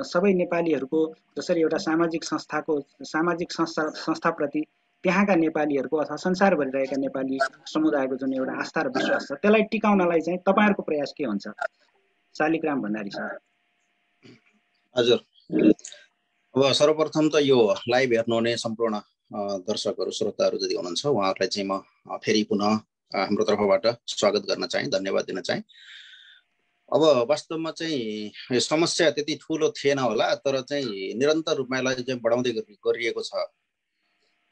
सबै नेपालीहरूको जसरी एउटा सामाजिक संस्थाप्रति त्यहाँका नेपालीहरूको अथवा संसारभरि रहेका नेपाली समुदायको जुन एउटा आस्था र विश्वास छ त्यसलाई टिकाउनलाई चाहिँ तपाईँहरूको प्रयास के हुन्छ शालिग्राम भण्डारी सर? हजुर, अब सर्वप्रथम त यो लाइभ हेर्नुहुने सम्पूर्ण दर्शकहरू श्रोताहरू जति हुनुहुन्छ उहाँहरूलाई चाहिँ म फेरि पुनः हाम्रो तर्फबाट स्वागत गर्न चाहे, धन्यवाद दिन चाहे। अब वास्तवमा चाहिँ यो समस्या त्यति ठुलो थिएन होला, तर चाहिँ निरन्तर रूपमा यसलाई चाहिँ बढाउँदै गरिएको छ।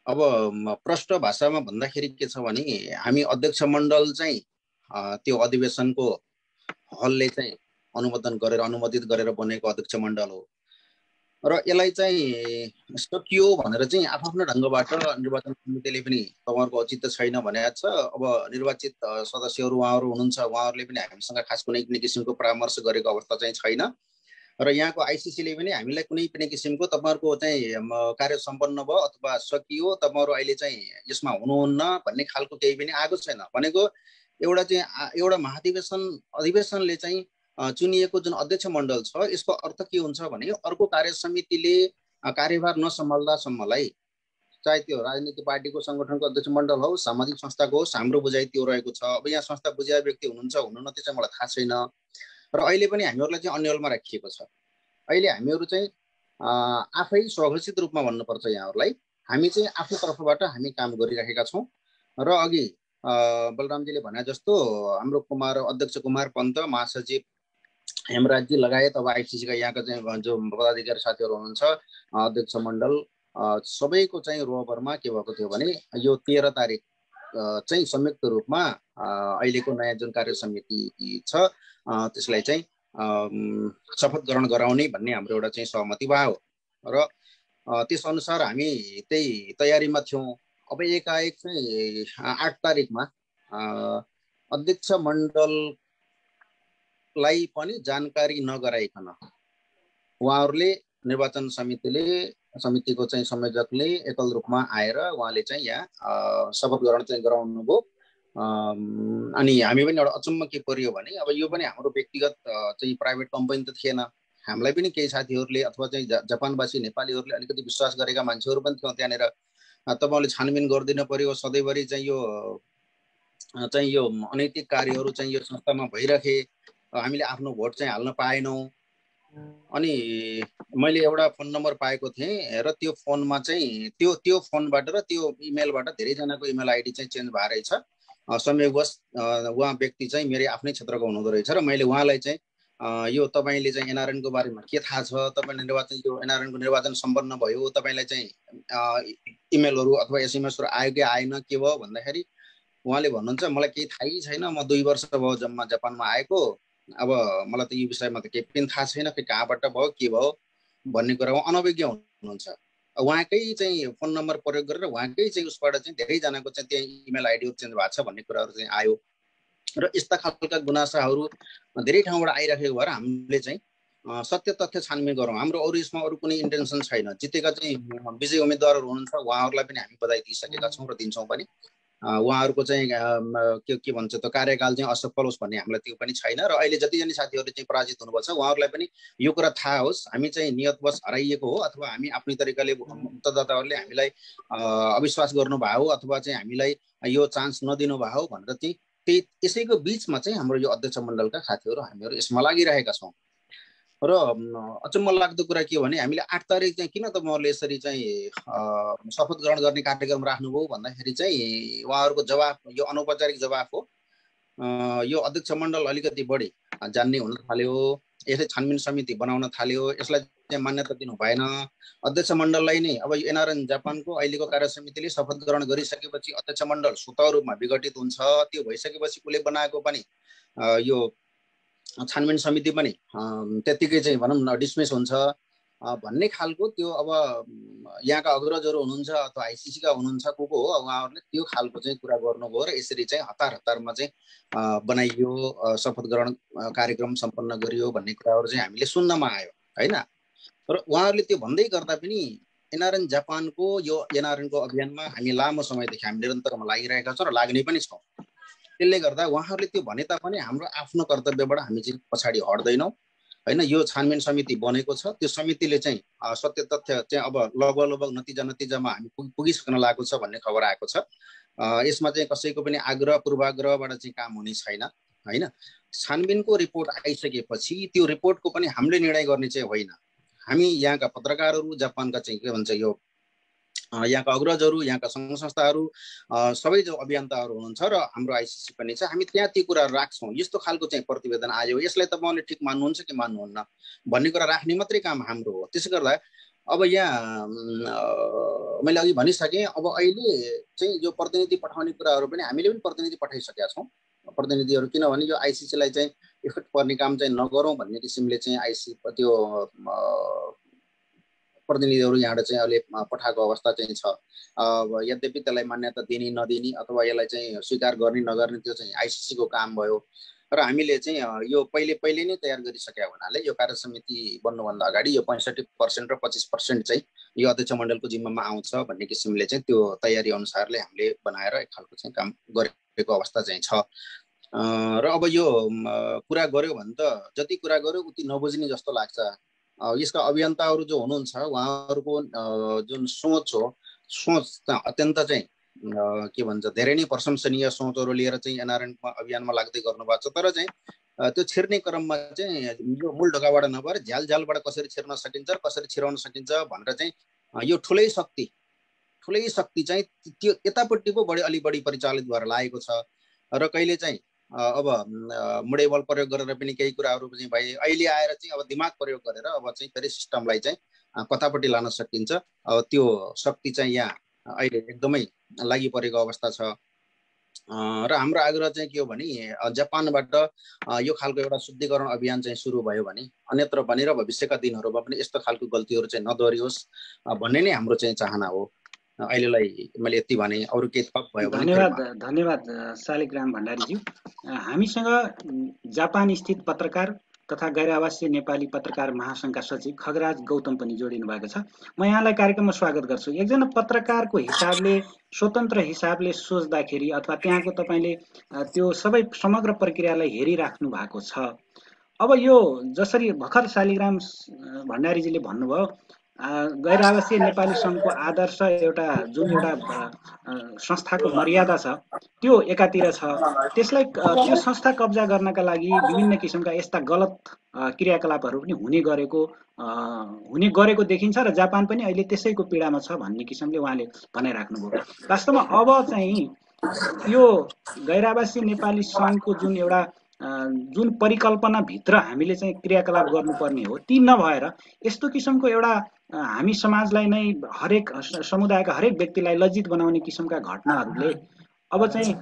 अब प्रष्ट भाषामा भन्दाखेरि के छ भने हामी अध्यक्ष मण्डल चाहिँ त्यो अधिवेशनको हलले चाहिँ अनुमोदित गरेर बनेको अध्यक्ष मण्डल हो र यसलाई चाहिँ सकियो भनेर चाहिँ आफ्नो ढङ्गबाट निर्वाचन समितिले पनि तपाईँहरूको औचित्य छैन भनेको छ। अब निर्वाचित सदस्यहरू उहाँहरू हुनुहुन्छ, उहाँहरूले पनि हामीसँग खास कुनै पनि किसिमको परामर्श गरेको अवस्था चाहिँ छैन र यहाँको आइसिसीले पनि हामीलाई कुनै पनि किसिमको तपाईँहरूको चाहिँ कार्य सम्पन्न भयो अथवा सकियो, तपाईँहरू अहिले चाहिँ यसमा हुनुहुन्न भन्ने खालको केही पनि आएको छैन। भनेको एउटा अधिवेशनले चाहिँ चुनिएको जुन अध्यक्ष मण्डल छ यसको अर्थ के हुन्छ भने अर्को कार्य समितिले कार्यभार नसम्हाल्दासम्मलाई, चाहे त्यो राजनीतिक पार्टीको सङ्गठनको अध्यक्ष मण्डल होस्, सामाजिक संस्थाको होस्, हाम्रो बुझाइ त्यो रहेको छ। अब यहाँ संस्था बुझाए व्यक्ति हुनुहुन्छ हुनुहुन्न त्यो चाहिँ मलाई थाहा छैन र अहिले पनि हामीहरूलाई चाहिँ अन्यलमा राखिएको छ। अहिले हामीहरू चाहिँ आफै स्वघोषित रूपमा भन्नुपर्छ यहाँहरूलाई, हामी चाहिँ आफ्नो तर्फबाट हामी काम गरिरहेका छौँ र अघि बलरामजीले भने जस्तो हाम्रो अध्यक्ष कुमार पन्त, महासचिव हेमराजी लगायत अब आइसिसीका यहाँका चाहिँ जो पदाधिकारी साथीहरू हुनुहुन्छ, अध्यक्ष मण्डल सबैको चाहिँ रोभरमा के भएको थियो भने यो 13 तारिक चाहिँ संयुक्त रूपमा अहिलेको नयाँ जुन कार्य समिति छ त्यसलाई चाहिँ शपथ ग्रहण गराउने भन्ने हाम्रो एउटा चाहिँ सहमति भयो र त्यसअनुसार हामी त्यही तयारीमा थियौँ। अब एकाएक चाहिँ 8 तारिकमा अध्यक्ष मण्डललाई पनि जानकारी नगराइकन उहाँहरूले निर्वाचन समितिको चाहिँ संयोजकले एकल रूपमा आएर उहाँले चाहिँ यहाँ शपथ ग्रहण चाहिँ गराउनुभयो। अनि हामी पनि एउटा अचम्म के पर्यो भने अब यो पनि हाम्रो व्यक्तिगत चाहिँ प्राइभेट कम्पनी त थिएन, हामीलाई पनि केही साथीहरूले अथवा चाहिँ जापानवासी नेपालीहरूले अलिकति विश्वास गरेका मान्छेहरू पनि थियो त्यहाँनिर। तपाईँले छानबिन गरिदिनु पर्यो, सधैँभरि चाहिँ यो अनैतिक कार्यहरू चाहिँ यो संस्थामा भइरहे, हामीले आफ्नो भोट चाहिँ हाल्न पाएनौँ। अनि मैले एउटा फोन नम्बर पाएको थिएँ र त्यो फोनमा चाहिँ त्यो फोनबाट र त्यो इमेलबाट धेरैजनाको इमेल आइडी चाहिँ चेन्ज भएर रहेछ। संयोगवश उहाँ व्यक्ति चाहिँ मेरो आफ्नै क्षेत्रको हुनुहुँदो रहेछ र मैले उहाँलाई चाहिँ यो तपाईँले चाहिँ एनआरएनको बारेमा के थाहा छ, तपाईँले एनआरएनको निर्वाचन सम्पन्न भयो, तपाईँलाई चाहिँ इमेलहरू अथवा एसएमएसहरू आयो कि आएन के भयो भन्दाखेरि उहाँले भन्नुहुन्छ मलाई केही थाहै छैन, म 2 वर्ष भयो जम्मा जापानमा आएको, अब मलाई त यो विषयमा त केही पनि थाहा छैन, कि कहाँबाट भयो के भयो भन्ने कुरामा अनभिज्ञ हुनुहुन्छ। उहाँकै चाहिँ फोन नम्बर प्रयोग गरेर उहाँकै चाहिँ उसबाट चाहिँ धेरैजनाको चाहिँ त्यहाँ इमेल आइडीहरू चेन्ज भएको छ भन्ने कुराहरू चाहिँ आयो र यस्ता खालका गुनासाहरू धेरै ठाउँबाट आइराखेको भएर हामीले चाहिँ सत्य तथ्य छानबिन गरौँ। हाम्रो अरू यसमा अरू कुनै इन्टेन्सन छैन। जितेका चाहिँ विजयी उम्मेदवारहरू हुनुहुन्छ उहाँहरूलाई पनि हामी बधाई दिइसकेका छौँ र दिन्छौँ पनि। उहाँहरूको चाहिँ के भन्छ त कार्यकाल चाहिँ असफल होस् भन्ने हामीलाई त्यो पनि छैन र अहिले जतिजना साथीहरूले चाहिँ पराजित हुनुभएको छ उहाँहरूलाई पनि यो कुरा थाहा होस् हामी चाहिँ नियतवश हराइएको हो अथवा हामी आफ्नै तरिकाले मतदाताहरूले हामीलाई अविश्वास गर्नुभयो अथवा चाहिँ हामीलाई यो चान्स नदिनु भयो भनेर चाहिँ यसैको बिचमा चाहिँ हाम्रो यो अध्यक्ष मण्डलका साथीहरू हामीहरू यसमा लागिरहेका छौँ। र अचम्म लाग्दो कुरा के हो भने हामीले 8 तारिक चाहिँ किन तपाईँहरूले यसरी चाहिँ शपथ ग्रहण गर्ने कार्यक्रम राख्नुभयो भन्दाखेरि चाहिँ उहाँहरूको जवाफ यो अनौपचारिक जवाफ हो। यो अध्यक्ष मण्डल अलिकति बढी जान्ने हुन थाल्यो, यसले छानबिन समिति बनाउन थाल्यो, यसलाई चाहिँ मान्यता दिनु भएन। अध्यक्ष मण्डललाई नै अब एनआरएन जापानको अहिलेको कार्य समितिले शपथ ग्रहण गरिसकेपछि अध्यक्ष मण्डल स्वतः रूपमा विघटित हुन्छ। त्यो भइसकेपछि उसले बनाएको पनि यो छानबिन समिति पनि त्यतिकै चाहिँ भनौँ न डिसमिस हुन्छ भन्ने खालको त्यो अब यहाँका अग्रजहरू हुनुहुन्छ अथवा आइसिसीका हुनुहुन्छ को हो उहाँहरूले त्यो खालको चाहिँ कुरा गर्नुभयो र यसरी चाहिँ हतारमा चाहिँ बनाइयो, शपथ ग्रहण कार्यक्रम सम्पन्न गरियो भन्ने कुराहरू चाहिँ हामीले सुन्नमा आयो हैन। र उहाँहरूले त्यो भन्दै गर्दा पनि एनआरएन जापानको यो एनआरएनको अभियानमा हामी लामो समयदेखि हामी निरन्तरमा लागिरहेका छौँ र लाग्ने पनि छौँ। त्यसले गर्दा उहाँहरूले त्यो भने तापनि हाम्रो आफ्नो कर्तव्यबाट हामी चाहिँ पछाडि हट्दैनौँ हैन। यो छानबिन समिति बनेको छ, त्यो समितिले चाहिँ सत्य तथ्य चाहिँ अब लगभग नतिजामा हामी पुगिसक्न लागेको छ भन्ने खबर आएको छ। यसमा चाहिँ कसैको पनि आग्रह पूर्वाग्रहबाट चाहिँ काम हुने छैन हैन। छानबिनको रिपोर्ट आइसकेपछि त्यो रिपोर्टको पनि हामीले निर्णय गर्ने चाहिँ होइन। हामी यहाँका पत्रकारहरू, जापानका चाहिँ के भन्छ यो यहाँका अग्रजहरू, यहाँका सङ्घ संस्थाहरू, सबै जो अभियन्ताहरू हुनुहुन्छ र हाम्रो आइसिसी पनि छ, हामी त्यहाँ ती कुराहरू राख्छौँ। यस्तो खालको चाहिँ प्रतिवेदन आयो, यसलाई तपाईँले ठिक मान्नुहुन्छ कि मान्नुहुन्न भन्ने कुरा राख्ने मात्रै काम हाम्रो हो। त्यसो गर्दा अब यहाँ मैले अघि भनिसकेँ, अब अहिले चाहिँ यो प्रतिनिधि पठाउने कुराहरू पनि हामीले पनि प्रतिनिधि पठाइसकेका छौँ। प्रतिनिधिहरू, किनभने यो आइसिसीलाई चाहिँ इफेक्ट पर्ने काम चाहिँ नगरौँ भन्ने किसिमले चाहिँ त्यो प्रतिनिधिहरू यहाँबाट चाहिँ अहिले पठाएको अवस्था चाहिँ छ। यद्यपि त्यसलाई मान्यता दिने नदिने अथवा यसलाई चाहिँ स्वीकार गर्ने नगर्ने त्यो चाहिँ आइसिसीको काम भयो र हामीले चाहिँ यो पहिले नै तयार गरिसकेका हुनाले यो कार्य समिति बन्नुभन्दा अगाडि यो 65% र 25% चाहिँ यो अध्यक्ष मण्डलको जिम्मामा आउँछ भन्ने किसिमले चाहिँ त्यो तयारी अनुसारले हामीले बनाएर एक खालको चाहिँ काम गरेको अवस्था चाहिँ छ। र अब यो कुरा गर्यो भने त जति कुरा गर्यो उति नबुझ्ने जस्तो लाग्छ। यसका अभियन्ताहरू जो हुनुहुन्छ उहाँहरूको जुन सोच हो, सोच अत्यन्त चाहिँ के भन्छ धेरै नै प्रशंसनीय सोचहरू लिएर चाहिँ एनआरएन अभियानमा लाग्दै गर्नुभएको छ। तर चाहिँ त्यो छिर्ने क्रममा चाहिँ यो मूल ढोकाबाट नभएर झ्यालझ्यालबाट कसरी छिर्न सकिन्छ, कसरी छिराउन सकिन्छ भनेर चाहिँ यो ठुलै शक्ति चाहिँ त्यो यतापट्टि पो अलि बढी परिचालित भएर लागेको छ। र कहिले चाहिँ अब मुडे बल प्रयोग गरेर पनि केही कुराहरू चाहिँ भए, अहिले आएर चाहिँ अब दिमाग प्रयोग गरेर अब चाहिँ फेरि सिस्टमलाई चाहिँ कतापट्टि लान सकिन्छ, अब त्यो शक्ति चाहिँ यहाँ अहिले एकदमै लागि परेको अवस्था छ। र हाम्रो आग्रह चाहिँ के हो भने जापानबाट यो खालको एउटा शुद्धिकरण अभियान चाहिँ सुरु भयो भने अन्यत्र पनि र भविष्यका दिनहरूमा पनि यस्तो खालको गल्तीहरू चाहिँ नदोहोरियोस् भन्ने नै हाम्रो चाहिँ चाहना हो। अहिलेलाई मैले यति भने, अरू केही थप भयो भने। धन्यवाद शालिग्राम भण्डारीज्यू। हामीसँग जापान स्थित पत्रकार तथा गैर आवासीय नेपाली पत्रकार महासंघका सचिव खगराज गौतम पनि जोडिनु भएको छ। म यहाँलाई कार्यक्रममा स्वागत गर्छु। एकजना पत्रकारको हिसाबले, स्वतन्त्र हिसाबले सोच्दाखेरि अथवा त्यहाँको तपाईले त्यो सबै समग्र प्रक्रियालाई हेरिराख्नु भएको छ। अब यो जसरी भर्खर शालिग्राम भण्डारीजीले भन्नुभयो, गैर आवासीय नेपाली सङ्घको आदर्श जुन एउटा संस्थाको मर्यादा छ त्यो एकातिर छ, त्यसलाई त्यो संस्था कब्जा गर्नका लागि विभिन्न किसिमका यस्ता गलत क्रियाकलापहरू पनि हुने गरेको देखिन्छ र जापान पनि अहिले त्यसैको पीडामा छ भन्ने किसिमले उहाँले भनाइराख्नुभयो। वास्तवमा अब चाहिँ यो गैर आवासीय नेपाली सङ्घको जुन परिकल्पना भित्र हामीले चाहिँ क्रियाकलाप गर्नुपर्ने हो ती नभएर यस्तो किसिमको एउटा हामी समाजलाई नै हरेक समुदायका हरेक व्यक्तिलाई लज्जित बनाउने किसिमका घटनाहरूले अब चाहिँ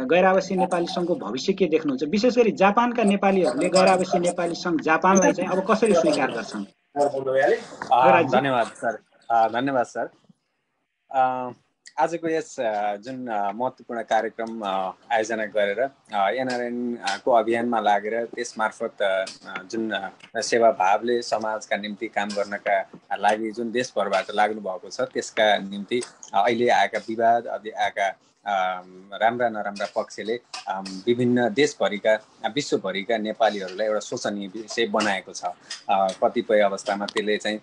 गैर आवासीय नेपाली सङ्घको भविष्य के देख्नुहुन्छ? विशेष गरी जापानका नेपालीहरूले गैर आवासीय नेपाली सङ्घ जापानलाई चाहिँ अब कसरी स्वीकार गर्छन्? धन्यवाद सर। आजको यस जुन महत्त्वपूर्ण कार्यक्रम आयोजना गरेर एनआरएन को अभियानमा लागेर त्यस मार्फत जुन सेवा भावले समाजका निम्ति काम गर्नका लागि जुन देशभरबाट लाग्नु भएको छ त्यसका निम्ति अहिले आएका विवाद, आएका राम्रा नराम्रा पक्षले विभिन्न देशभरिका विश्वभरिका नेपालीहरूलाई एउटा शोचनीय विषय बनाएको छ। कतिपय अवस्थामा त्यसले चाहिँ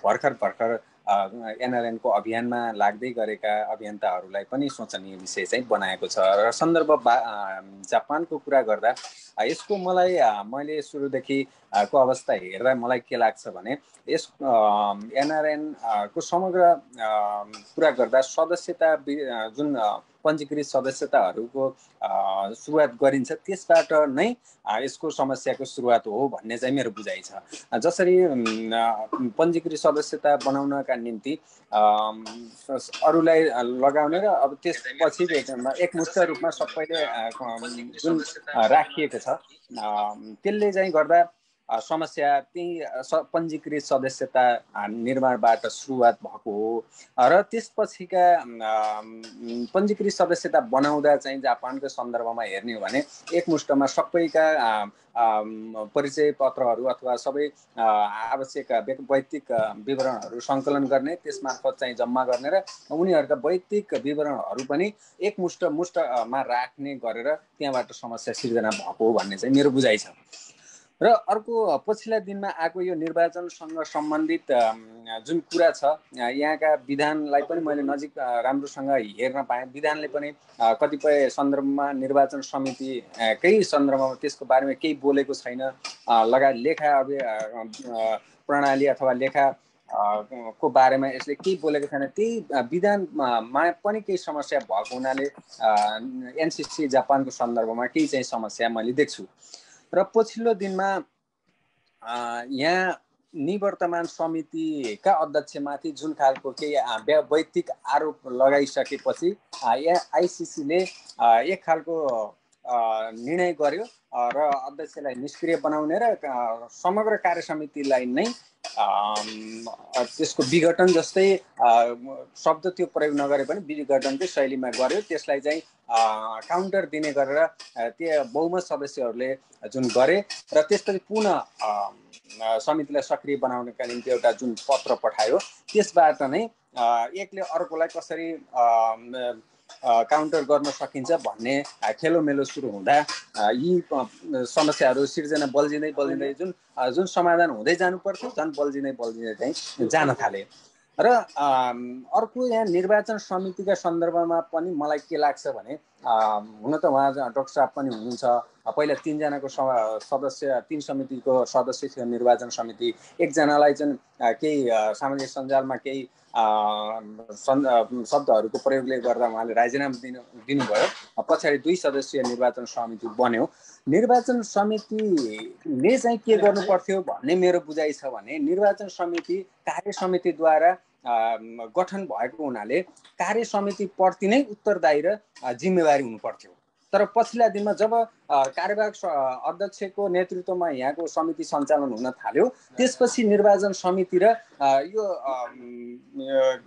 भर्खर एनआरएन को अभियानमा लाग्दै गरेका अभियन्ताहरूलाई पनि शोचनीय विषय चाहिँ बनाएको छ। र सन्दर्भ जापानको कुरा गर्दा यसको मैले सुरुदेखि को अवस्था हेर्दा मलाई के लाग्छ भने यस एनआरएन को समग्र कुरा गर्दा सदस्यता जुन पञ्जीकृत सदस्यताहरूको सुरुवात गरिन्छ त्यसबाट नै यसको समस्याको सुरुवात हो भन्ने चाहिँ मेरो बुझाइ छ। जसरी पञ्जीकृत सदस्यता बनाउनका निम्ति अरूलाई लगाउने र अब त्यसपछि एकमुष्ट रूपमा सबैले जुन राखिएको छ त्यसले चाहिँ गर्दा समस्या त्यही पञ्जीकृत सदस्यता निर्माणबाट सुरुवात भएको हो। र त्यसपछिका पञ्जीकृत सदस्यता बनाउँदा चाहिँ जापानको सन्दर्भमा हेर्ने हो भने एकमुष्टमा सबैका परिचय पत्रहरू अथवा सबै आवश्यक वैयक्तिक विवरणहरू सङ्कलन गर्ने, त्यसमार्फत चाहिँ जम्मा गर्ने र उनीहरूका वैयक्तिक विवरणहरू पनि एकमुष्टमा राख्ने गरेर त्यहाँबाट समस्या सिर्जना भएको हो भन्ने चाहिँ मेरो बुझाइ छ। र अर्को पछिल्ला दिनमा आएको यो निर्वाचनसँग सम्बन्धित जुन कुरा छ, यहाँका विधानलाई पनि मैले नजिक राम्रोसँग हेर्न पाएँ। विधानले पनि कतिपय सन्दर्भमा निर्वाचन समितिकै सन्दर्भमा त्यसको बारेमा केही बोलेको छैन, लगायत लेखा प्रणाली अथवा लेखा को बारेमा यसले केही बोलेको छैन। त्यही विधानमा पनि केही समस्या भएको हुनाले एनसिसी जापानको सन्दर्भमा केही चाहिँ समस्या मैले देख्छु। र पछिल्लो दिनमा यहाँ निवर्तमान समितिका अध्यक्षमाथि जुन खालको केही वैयक्तिक आरोप लगाइसकेपछि आइसिसीले एक खालको निर्णय गर्यो र अध्यक्षलाई निष्क्रिय बनाउने र समग्र कार्य समितिलाई नै त्यसको विघटन जस्तै शब्द त्यो प्रयोग नगरे पनि विघटनकै शैलीमा गर्यो। त्यसलाई चाहिँ काउन्टर दिने गरेर त्यो बहुमत सदस्यहरूले जुन गरे र त्यसपछि पुनः समितिलाई सक्रिय बनाउनका निम्ति एउटा जुन पत्र पठायो, त्यसबाट नै एकले अर्कोलाई कसरी काउन्टर गर्न सकिन्छ भन्ने खेलोमेलो सुरु हुँदा यी समस्याहरू सिर्जना बल्झिँदै जुन समाधान हुँदै जानु पर्थ्यो झन् बल्झिँदै चाहिँ जान थाले। र अर्को यहाँ निर्वाचन समितिका सन्दर्भमा पनि मलाई के लाग्छ भने, हुन त उहाँ डाक्टर साहब पनि हुनुहुन्छ, पहिला 3 जनाको सदस्य 3 समितिको सदस्य थियो निर्वाचन समिति। एकजनालाई चाहिँ केही सामाजिक सञ्जालमा केही शब्दहरूको प्रयोगले गर्दा उहाँले राजीनामा दिनुभयो। पछाडि 2 सदस्यीय निर्वाचन समिति बन्यो। निर्वाचन समितिले चाहिँ के गर्नु पर्थ्यो भन्ने मेरो बुझाइ छ भने, निर्वाचन समिति कार्य समितिद्वारा गठन भएको हुनाले कार्य समितिप्रति नै उत्तरदायी र जिम्मेवारी हुनु पर्थ्यो। तर पछिल्ला दिनमा जब कार्यवाहक अध्यक्षको नेतृत्वमा यहाँको समिति सञ्चालन हुन थाल्यो, त्यसपछि निर्वाचन समिति र यो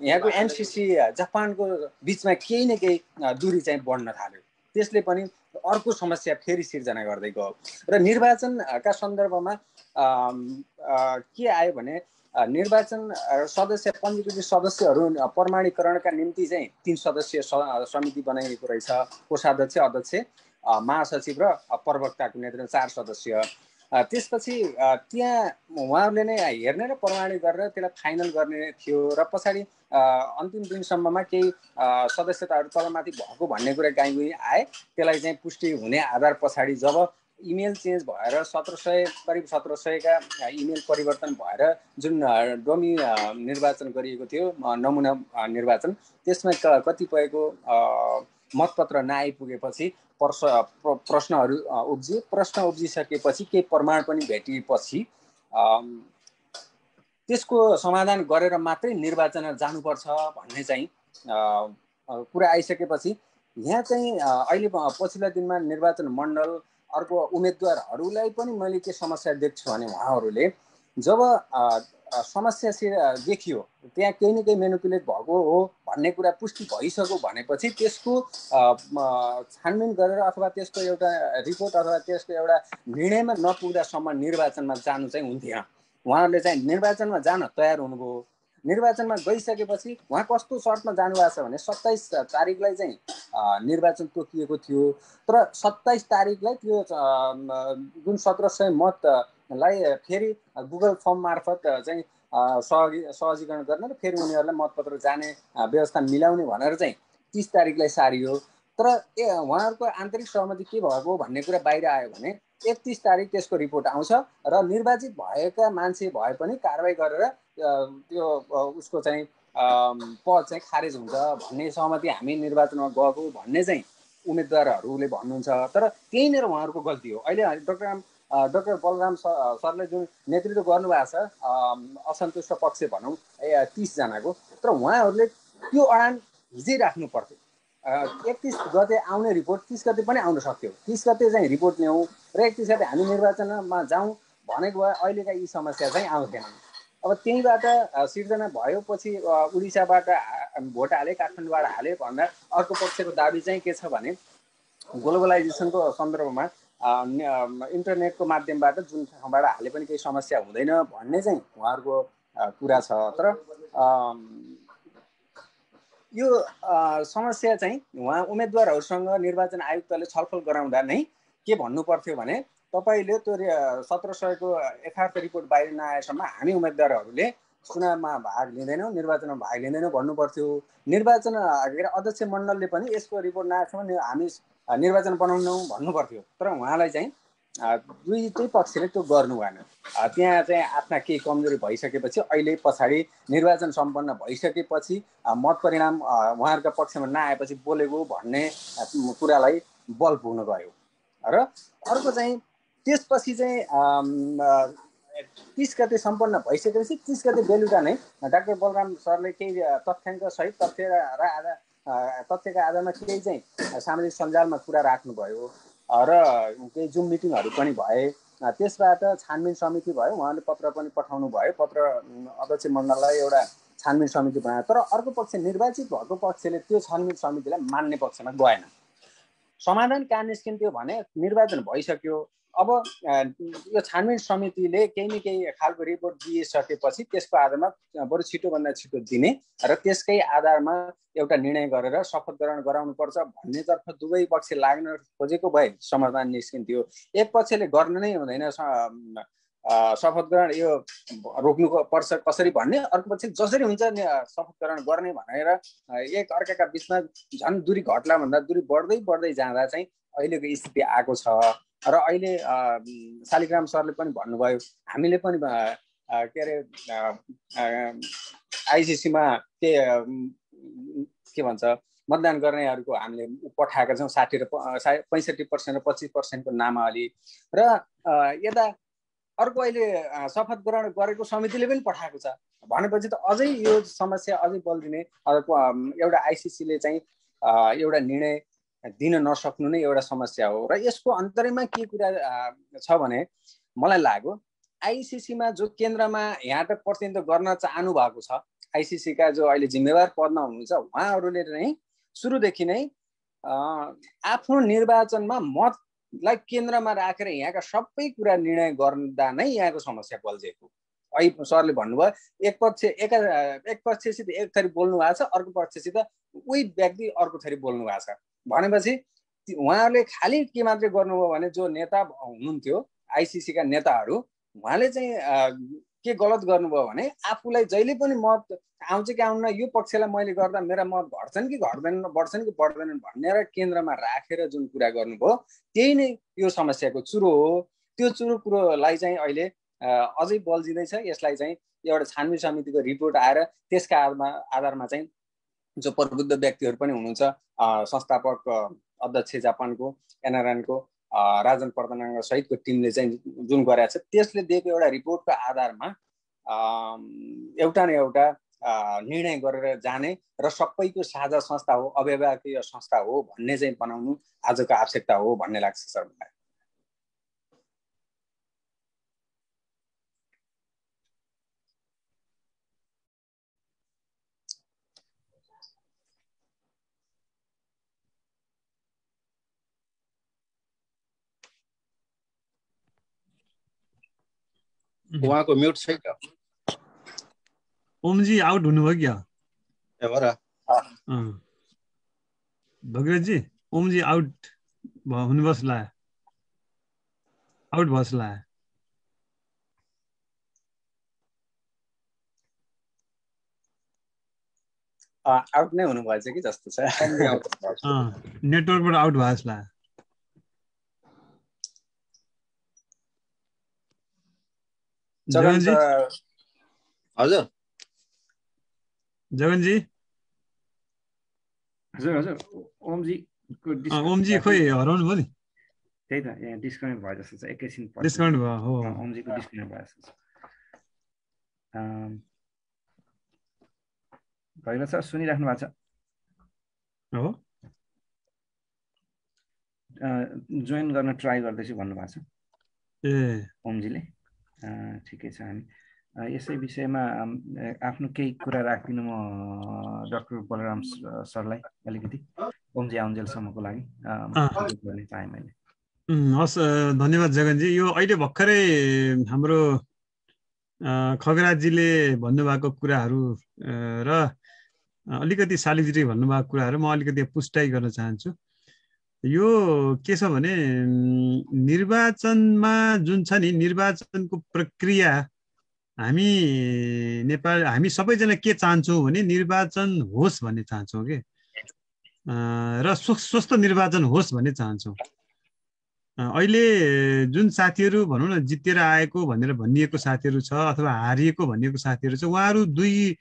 यहाँको एनसिसी जापानको बिचमा केही न केही दूरी चाहिँ बढ्न थाल्यो। त्यसले पनि अर्को समस्या फेरि सिर्जना गर्दै गयो। र निर्वाचनका सन्दर्भमा के आयो भने, निर्वाचन सदस्य पञ्जीकृत सदस्यहरू प्रमाणीकरणका निम्ति चाहिँ 3 सदस्यीय समिति बनाइएको रहेछ। कोषाध्यक्ष, अध्यक्ष, महासचिव र प्रवक्ताको नेतृत्वमा 4 सदस्य। त्यसपछि त्यहाँ उहाँहरूले नै हेर्ने र प्रमाणित गरेर त्यसलाई फाइनल गर्ने थियो र पछाडि अन्तिम दिनसम्ममा केही सदस्यताहरू तलमाथि भएको भन्ने कुरा गाईगुई आए। त्यसलाई चाहिँ पुष्टि हुने आधार पछाडि जब इमेल चेन्ज भएर 1700 करिब 1700 का इमेल परिवर्तन भएर जुन डमी निर्वाचन गरिएको थियो, नमुना निर्वाचन, त्यसमा कतिपयको मतपत्र नआइपुगेपछि प्रश्नहरू उब्जिए। प्रश्न उब्जिसकेपछि केही प्रमाण पनि भेटिएपछि त्यसको समाधान गरेर मात्रै निर्वाचन जानुपर्छ भन्ने चाहिँ कुरा आइसकेपछि यहाँ चाहिँ अहिले पछिल्ला दिनमा निर्वाचन मण्डल अर्को उम्मेदवारहरूलाई पनि मैले के समस्या देख्छु भने, उहाँहरूले जब समस्या देखियो त्यहाँ केही न केही मेनिपुलेट भएको हो भन्ने कुरा पुष्टि भइसक्यो भनेपछि त्यसको छानबिन गरेर अथवा त्यसको एउटा रिपोर्ट अथवा त्यसको एउटा निर्णयमा नपुग्दासम्म निर्वाचनमा जानु चाहिँ हुन्थेन। उहाँहरूले चाहिँ निर्वाचनमा जान तयार हुनुभयो। निर्वाचनमा गइसकेपछि उहाँ कस्तो शर्तमा जानुभएको छ भने 27 तारिकलाई चाहिँ निर्वाचन तोकिएको थियो। तर 27 तारिकलाई त्यो जुन 1700 मतलाई फेरि गुगल फर्म मार्फत चाहिँ सहजीकरण गर्ने र फेरि उनीहरूलाई मतपत्र जाने व्यवस्था मिलाउने भनेर चाहिँ 30 तारिकलाई सारियो। तर उहाँहरूको आन्तरिक सहमति के भएको भन्ने कुरा बाहिर आयो भने 31 तारिक त्यसको रिपोर्ट आउँछ र निर्वाचित भएका मान्छे भए पनि कारवाही गरेर त्यो उसको चाहिँ पद चाहिँ खारेज हुन्छ भन्ने सहमति हामी निर्वाचनमा गएको भन्ने चाहिँ उम्मेदवारहरूले भन्नुहुन्छ। तर त्यही नै उहाँहरूको गल्ती हो। अहिले डाक्टर बलराम सरले जुन नेतृत्व गर्नुभएको छ असन्तुष्ट पक्ष भनौँ 30 जनाको, तर उहाँहरूले त्यो अडान हिजै राख्नु पर्थ्यो। 31 गते आउने रिपोर्ट 30 गते पनि आउन सक्थ्यो। 30 गते चाहिँ रिपोर्ट ल्याउँ र 31 गते हामी निर्वाचनमा जाउँ भनेको भए अहिलेका यी समस्या चाहिँ आउँथेनन्। अब त्यहीँबाट सिर्जना भयो। पछि उडिसाबाट भोट हाले, काठमाडौँबाट हाले भन्दा अर्को पक्षको दाबी चाहिँ के छ भने, ग्लोबलाइजेसनको सन्दर्भमा इन्टरनेटको माध्यमबाट जुन ठाउँबाट हाले पनि केही समस्या हुँदैन भन्ने चाहिँ उहाँहरूको कुरा छ। तर यो समस्या चाहिँ उहाँ उम्मेदवारहरूसँग निर्वाचन आयुक्तले छलफल गराउँदा नै के भन्नु पर्थ्यो भने, तपाईले त्यो 1700 को यथार्थ रिपोर्ट बाहिर नआएसम्म हामी उम्मेदवारहरूले चुनावमा भाग लिँदैनौँ, निर्वाचनमा भाग लिँदैनौँ भन्नु पर्थ्यो। निर्वाचन अध्यक्ष मण्डलले पनि यसको रिपोर्ट नआएसम्म हामी निर्वाचन बनाउनौँ भन्नु पर्थ्यो। तर उहाँलाई चाहिँ दुईटै पक्षले त्यो गर्नु भएन। त्यहाँ चाहिँ आफ्ना केही कमजोरी भइसकेपछि अहिले पछाडि निर्वाचन सम्पन्न भइसकेपछि मत परिणाम उहाँहरूका पक्षमा नआएपछि बोलेको भन्ने कुरालाई बल पुग्न गयो। र अर्को चाहिँ त्यसपछि चाहिँ 30 गते सम्पन्न भइसकेपछि 30 गते बेलुका नै डाक्टर बलराम सरले केही तथ्याङ्क सहित तथ्यका आधारमा केही चाहिँ सामाजिक सञ्जालमा कुरा राख्नुभयो र केही जुम मिटिङहरू पनि भए। त्यसबाट छानबिन समिति भयो, उहाँले पत्र पनि पठाउनु भयो, पत्र अध्यक्ष मण्डललाई एउटा छानबिन समिति बनायो। तर अर्को पक्ष निर्वाचित भएको पक्षले त्यो छानबिन समितिलाई मान्ने पक्षमा गएन। समाधान कहाँ निस्किन्थ्यो भने निर्वाचन भइसक्यो, अब यो छानबिन समितिले केही न केही खालको रिपोर्ट दिइसकेपछि त्यसको आधारमा बरु छिटोभन्दा छिटो दिने र त्यसकै आधारमा एउटा निर्णय गरेर शपथ ग्रहण गराउनुपर्छ भन्नेतर्फ दुवै पक्ष लाग्न खोजेको भए समाधान निस्किन्थ्यो। एक पक्षले गर्न नै हुँदैन शपथ ग्रहण, यो रोक्नु पर्छ कसरी भन्ने, अर्को पक्ष जसरी हुन्छ शपथ ग्रहण गर्ने भनेर एक अर्काका बिचमा झन् दूरी घट्ला भन्दा दूरी बढ्दै बढ्दै जाँदा चाहिँ अहिलेको स्थिति आएको छ। र अहिले शालिग्राम सरले पनि भन्नुभयो, हामीले पनि के अरे आइसिसीमा के भन्छ मतदान गर्नेहरूको हामीले पठाएका छौँ 60 र 65% र 25% को नामावली। र यता अर्को अहिले शपथ ग्रहण गरेको समितिले पनि पठाएको छ भनेपछि त अझै यो समस्या अझै बल्दिने। एउटा आइसिसीले चाहिँ एउटा निर्णय दिन नसक्नु नै एउटा समस्या हो। र यसको अन्तर्यमा के कुरा छ भने मलाई लाग्यो आइसिसीमा जो केन्द्रमा यहाँबाट प्रतिनिधित्व गर्न चाहनु भएको छ, आइसिसीका जो अहिले जिम्मेवार पदमा हुनुहुन्छ उहाँहरूले नै सुरुदेखि नै आफ्नो निर्वाचनमा मतलाई केन्द्रमा राखेर यहाँका सबै कुरा निर्णय गर्दा नै यहाँको समस्या बल्झेको। अहिले सरले भन्नुभयो एक पक्षसित एक थरी बोल्नु भएको छ, अर्को पक्षसित उही व्यक्ति अर्को थरी बोल्नु भएको छ भनेपछि उहाँहरूले खालि के मात्रै गर्नुभयो भने जो नेता हुनुहुन्थ्यो आइसिसीका नेताहरू, उहाँले चाहिँ के गलत गर्नुभयो भने आफूलाई जहिले पनि मत आउँछ कि आउन्न, यो पक्षलाई मैले गर्दा मेरा मत घट्छन् कि घट्दैनन्, बढ्छन् कि बढ्दैनन् भनेर केन्द्रमा राखेर जुन कुरा गर्नुभयो त्यही नै यो समस्याको चुरो हो। त्यो चुरो कुरोलाई चाहिँ अहिले अझै बल्झिँदैछ। यसलाई चाहिँ एउटा छानबिन समितिको रिपोर्ट आएर त्यसका आधारमा चाहिँ जो प्रबुद्ध व्यक्तिहरू पनि हुनुहुन्छ, संस्थापक अध्यक्ष जापानको एनआरएनको राजन प्रधान सहितको टिमले चाहिँ जुन गरेको छ त्यसले दिएको एउटा रिपोर्टको आधारमा एउटा न एउटा निर्णय गरेर जाने र सबैको साझा संस्था हो, अव्यवहार्य संस्था हो भन्ने चाहिँ बनाउनु आजको आवश्यकता हो भन्ने लाग्छ सर मलाई। उहाँको म्युट छ क्या? ओमजी आउट हुनुभयो क्या? भगीरथजी ओमजी आउट हुनुभयोस् ला, आउट भयोस् ला। आउट नै हुनुभएछ कि जस्तो छ। नेटवर्कबाट आउट भयोस् ला। जगनजी हजुर जगनजी हजुर ओमजी खोइ हराउनु भयो नि। त्यही त यहाँ डिस्कनेक्ट भयो जस्तो छ, एकैछिन डिस्कनेक्ट भयो हो, ओमजीको डिस्कनेक्ट भयो जस्तो छ। भैरव सर सुनिराख्नु भएको छ हो? जोइन गर्न ट्राई गर्दैछु भन्नुभएको छ ए ओमजीले। ठिकै छ, हामी यसै विषयमा आफ्नो केही कुरा राखिदिनु म डाक्टर बलराम सरलाई अलिकति ओमजी आउन्जेलसम्मको लागि गर्ने पाएँ मैले। हस्, धन्यवाद जगनजी। यो अहिले भर्खरै हाम्रो खगराजजीले भन्नुभएको कुराहरू र अलिकति शालिगजीले भन्नुभएको कुराहरू म अलिकति पुष्टाइ गर्न चाहन्छु। यो के छ भने निर्वाचनमा जुन छ नि निर्वाचनको प्रक्रिया हामी सबैजना के चाहन्छौँ भने निर्वाचन होस् भन्ने चाहन्छौँ के र स्वस्थ निर्वाचन होस् भन्ने चाहन्छौँ। अहिले जुन साथीहरू भनौँ न जितेर आएको भनेर भनिएको साथीहरू छ अथवा हारिएको भनिएको साथीहरू छ, उहाँहरू दुई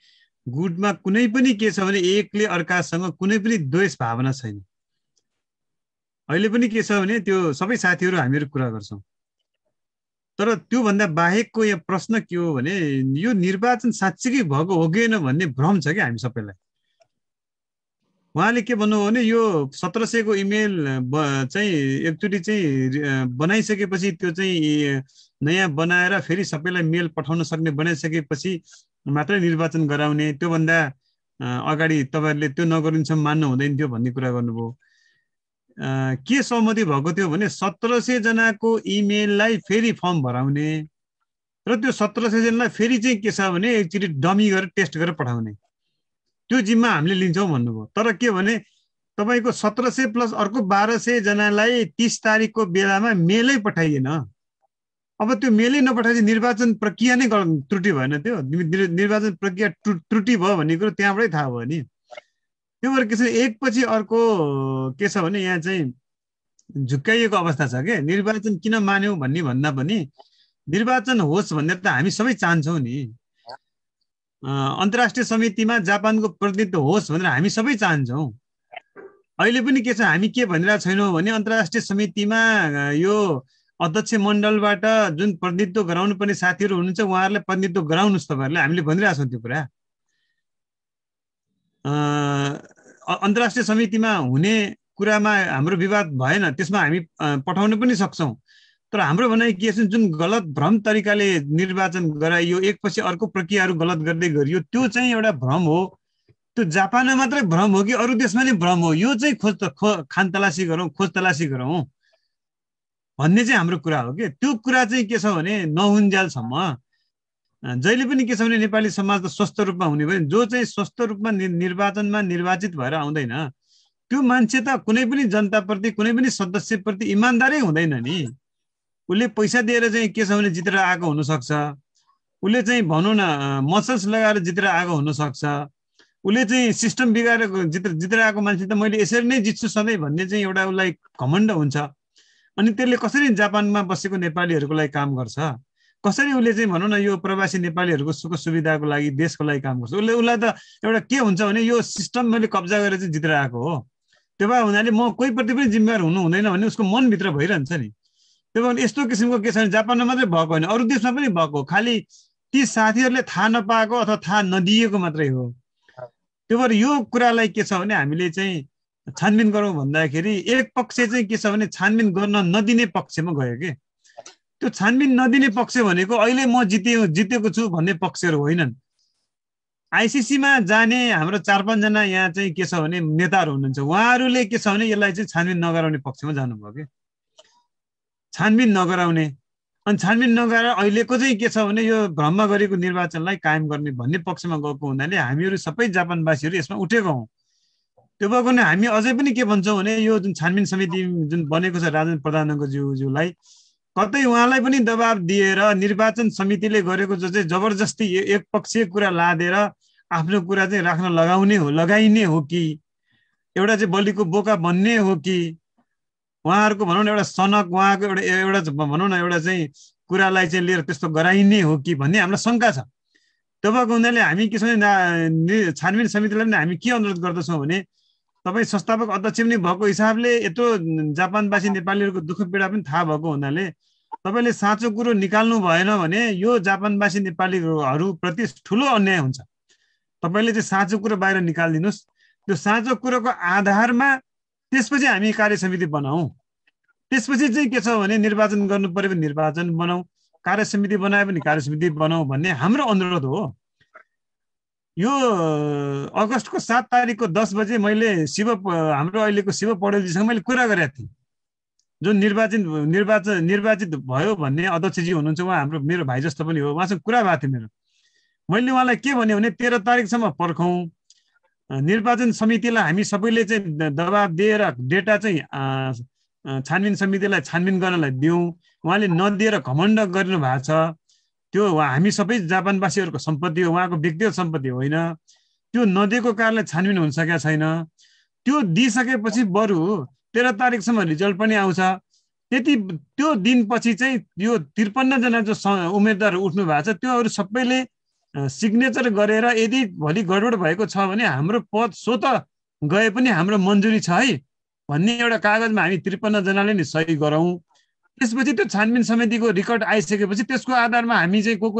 गुटमा कुनै पनि के छ भने एकले अर्कासँग कुनै पनि द्वेष भावना छैन। अहिले पनि के छ भने त्यो सबै साथीहरू हामीहरू कुरा गर्छौँ। तर त्योभन्दा बाहेकको यहाँ प्रश्न के हो भने यो निर्वाचन साँच्चीकै भएको हो कि भन्ने भ्रम छ क्या हामी सबैलाई। उहाँले के भन्नुभयो भने यो 1700 को इमेल चाहिँ एकचोटि चाहिँ बनाइसकेपछि त्यो चाहिँ नयाँ बनाएर फेरि सबैलाई मेल पठाउन सक्ने बनाइसकेपछि मात्रै निर्वाचन गराउने, त्योभन्दा अगाडि तपाईँहरूले त्यो नगरिन्छ मान्नु हुँदैन थियो भन्ने कुरा गर्नुभयो। के सहमति भएको थियो भने 1700 जनाको इमेललाई फेरि फर्म भराउने र त्यो 1700 जनालाई फेरि चाहिँ के छ भने एकचोटि डमी गरेर टेस्ट गरेर पठाउने, त्यो जिम्मा हामीले लिन्छौँ भन्नुभयो। तर के भने तपाईँको 1700 प्लस अर्को 1200 जनालाई 30 तारिकको बेलामा मेलै पठाइएन। अब त्यो मेलै नपठाए निर्वाचन प्रक्रिया नै त्रुटि भएन, त्यो निर्वाचन प्रक्रिया त्रुटि भयो भन्ने कुरो त्यहाँबाटै थाहा भयो नि। त्यो भएर के छ एकपछि अर्को के छ भने यहाँ चाहिँ झुक्काइएको अवस्था छ के निर्वाचन किन मान्यौँ भन्ने भन्दा पनि निर्वाचन होस् भनेर त हामी सबै चाहन्छौँ नि। अन्तर्राष्ट्रिय समितिमा जापानको प्रतिनिधित्व होस् भनेर हामी सबै चाहन्छौँ। अहिले पनि के छ हामी के भनिरहेको छैनौँ भने अन्तर्राष्ट्रिय समितिमा यो अध्यक्ष मण्डलबाट जुन प्रतिनिधित्व गराउनु पर्ने साथीहरू हुनुहुन्छ उहाँहरूलाई प्रतिनिधित्व गराउनुहोस् तपाईँहरूले, हामीले भनिरहेको छौँ त्यो कुरा। अन्तर्राष्ट्रिय समितिमा हुने कुरामा हाम्रो विवाद भएन, त्यसमा हामी पठाउन पनि सक्छौँ। तर हाम्रो भनाइ के छ जुन गलत भ्रम तरिकाले निर्वाचन गराइयो, एकपछि अर्को प्रक्रियाहरू गलत गर्दै गरियो, त्यो चाहिँ एउटा भ्रम हो। त्यो जापानमा मात्रै भ्रम हो कि अरू देशमा नै भ्रम हो, यो चाहिँ खान तलासी गरौँ, खोज तलासी गरौँ भन्ने चाहिँ हाम्रो कुरा हो कि। त्यो कुरा चाहिँ के छ भने नहुन्जेलसम्म जहिले पनि के छ भने नेपाली समाज त स्वस्थ रूपमा हुने भयो। जो चाहिँ स्वस्थ रूपमा निर्वाचनमा निर्वाचित भएर आउँदैन त्यो मान्छे त कुनै पनि जनताप्रति कुनै पनि सदस्यप्रति इमान्दारै हुँदैन नि। उसले पैसा दिएर चाहिँ के छ भने जितेर आएको हुनसक्छ, उसले चाहिँ भनौँ न मसल्स लगाएर जितेर आएको हुनसक्छ, उसले चाहिँ सिस्टम बिगाएर जितेर आएको मान्छे त मैले यसरी नै जित्छु सधैँ भन्ने चाहिँ एउटा उसलाई घमण्ड हुन्छ। अनि त्यसले कसरी जापानमा बसेको नेपालीहरूको लागि काम गर्छ, कसरी उसले चाहिँ भनौँ न यो प्रवासी नेपालीहरूको सुख सुविधाको लागि देशको लागि काम गर्छ। उसलाई त एउटा के हुन्छ भने यो सिस्टम मैले कब्जा गरेर चाहिँ जितेर आएको हो, त्यो भए हुनाले म कोहीप्रति पनि जिम्मेवार हुनु हुँदैन भन्ने उसको मनभित्र भइरहन्छ नि। त्यो भएर यस्तो किसिमको के छ भने जापानमा मात्रै भएको होइन, अरू देशमा पनि भएको, खालि ती साथीहरूले थाहा नपाएको अथवा थाहा नदिएको मात्रै हो। त्यो भएर यो कुरालाई के छ भने हामीले चाहिँ छानबिन गरौँ भन्दाखेरि एक पक्ष चाहिँ के छ भने छानबिन गर्न नदिने पक्षमा गयो कि। त्यो छानबिन नदिने पक्ष भनेको अहिले म जितेको छु भन्ने पक्षहरू होइनन्। आइसिसीमा जाने हाम्रो 4-5 जना यहाँ चाहिँ के छ भने नेताहरू हुनुहुन्छ, उहाँहरूले के छ भने यसलाई चाहिँ छानबिन नगराउने पक्षमा जानुभयो कि। छानबिन नगराउने अनि छानबिन नगराएर अहिलेको चाहिँ के छ भने यो भ्रममा गरेको निर्वाचनलाई कायम गर्ने भन्ने पक्षमा गएको हुनाले हामीहरू सबै जापानवासीहरू यसमा उठेको हौँ। त्यो भएको भने हामी अझै पनि के भन्छौँ भने यो जुन छानबिन समिति जुन बनेको छ राजेन्द्र प्रधानको ज्यूलाई कतै उहाँलाई पनि दबाब दिएर निर्वाचन समितिले गरेको जो चाहिँ जबरजस्ती एकपक्षीय कुरा लादेर आफ्नो कुरा चाहिँ राख्न लगाइने हो कि एउटा चाहिँ बलिको बोका भन्ने हो कि उहाँहरूको भनौँ न एउटा सनक उहाँको एउटा भनौँ न एउटा चाहिँ कुरालाई चाहिँ लिएर त्यस्तो गराइने हो कि भन्ने हामीलाई शङ्का छ। त्यो भएको हुनाले हामी के छ भने छानबिन समितिलाई पनि हामी के अनुरोध गर्दछौँ भने तपाईँ संस्थापक अध्यक्ष पनि भएको हिसाबले यत्रो जापानवासी नेपालीहरूको दुःख पीडा पनि थाहा भएको हुनाले तपाईँले साँचो कुरो निकाल्नु भएन भने यो जापानवासी नेपालीहरूप्रति ठुलो अन्याय हुन्छ। तपाईँले चाहिँ साँचो कुरो बाहिर निकालिदिनुहोस्, त्यो साँचो कुरोको आधारमा त्यसपछि हामी कार्य समिति बनाऊ। त्यसपछि चाहिँ के छ भने निर्वाचन गर्नु पर्यो भने निर्वाचन बनाऊ, कार्य समिति बनायो भने कार्य समिति बनाऊ भन्ने हाम्रो अनुरोध हो। यो अगस्तको 7 तारिकको 10 बजे मैले हाम्रो अहिलेको शिव पौडेलजीसँग मैले कुरा गरेको थिएँ। जुन निर्वाचित भयो भन्ने अध्यक्षजी हुनुहुन्छ, उहाँ हाम्रो मेरो भाइ जस्तो पनि हो, उहाँसँग कुरा भएको थियो मेरो। मैले उहाँलाई के भने 13 तारिकसम्म पर्खौँ, निर्वाचन समितिलाई हामी सबैले चाहिँ दबाब दिएर डेटा चाहिँ छानबिन समितिलाई छानबिन गर्नलाई दिउँ, उहाँले नदिएर घमण्ड गरिनु भएको छ। त्यो हामी सबै जापानवासीहरूको सम्पत्ति हो, उहाँको व्यक्तिगत सम्पत्ति होइन। त्यो नदिएको कारणले छानबिन हुन सकेका छैन। त्यो दिइसकेपछि बरु 13 तारिकसम्म रिजल्ट पनि आउँछ। त्यो दिनपछि चाहिँ यो 53 जना जो उम्मेदवार उठ्नु भएको छ त्योहरू सबैले सिग्नेचर गरेर यदि भोलि गडबड भएको छ भने हाम्रो पद स्वत गए पनि हाम्रो मन्जुरी छ है भन्ने एउटा कागजमा हामी 53 जनाले नि सही गरौँ। त्यसपछि त्यो छानबिन समितिको रिकर्ड आइसकेपछि त्यसको आधारमा हामी चाहिँ को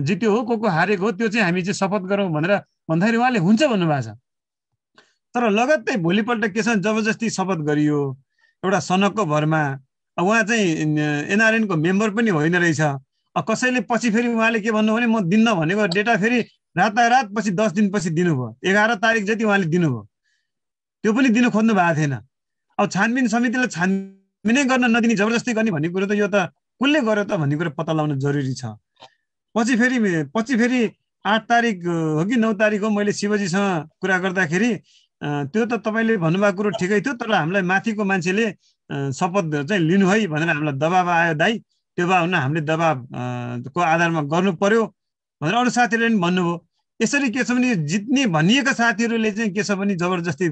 जित्यो हो, को हारेको हो, त्यो चाहिँ हामी चाहिँ शपथ गरौँ भनेर भन्दाखेरि उहाँले हुन्छ भन्नुभएको छ। तर लगत्तै भोलिपल्ट के छ, जबरजस्ती शपथ गरियो एउटा सनकको भरमा। उहाँ चाहिँ एनआरएनको मेम्बर पनि होइन रहेछ। कसैले पछि फेरि उहाँले के भन्नु भने म दिन्न भनेको डेटा फेरि रातारात पछि 10 दिनपछि दिनुभयो। 11 तारिक जति उहाँले दिनुभयो, त्यो पनि दिनु खोज्नु भएको थिएन। अब छानबिन समितिले छानबिनै गर्न नदिने, जबरजस्ती गर्ने भन्ने कुरो त यो त कसले गर्यो त भन्ने कुरो पत्ता लगाउन जरुरी छ। पछि फेरि 8 तारिक हो कि 9 तारिक हो, मैले शिवजीसँग कुरा गर्दाखेरि त्यो त तपाईँले भन्नुभएको कुरो ठिकै थियो, तर हामीलाई माथिको मान्छेले शपथ चाहिँ लिनु है भनेर हामीलाई दबाब आयो दाइ। त्यो भए हुन हामीले दबाबको आधारमा गर्नु पर्यो भनेर अरू साथीहरूले पनि भन्नुभयो। यसरी के छ भने जित्ने भनिएका साथीहरूले चाहिँ के छ भने जबरजस्ती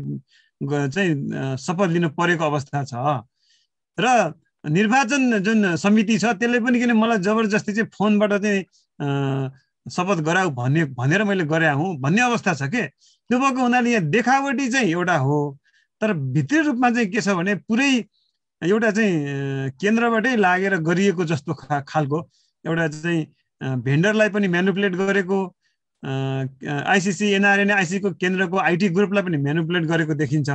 चाहिँ शपथ लिनु परेको अवस्था छ। र निर्वाचन जुन समिति छ त्यसले पनि किन मलाई जबरजस्ती चाहिँ फोनबाट चाहिँ शपथ गराऊ भनेर मैले गरे हुँ भन्ने अवस्था छ के। त्यो भएको हुनाले यहाँ देखावटी चाहिँ एउटा हो, तर भित्री रूपमा चाहिँ के छ भने पुरै एउटा चाहिँ केन्द्रबाटै लागेर गरिएको जस्तो खालको एउटा चाहिँ भेन्डरलाई पनि म्यानुपुलेट गरेको, आइसिसी एनआरएन आइसीको केन्द्रको आइटी ग्रुपलाई पनि म्यानुपुलेट गरेको देखिन्छ।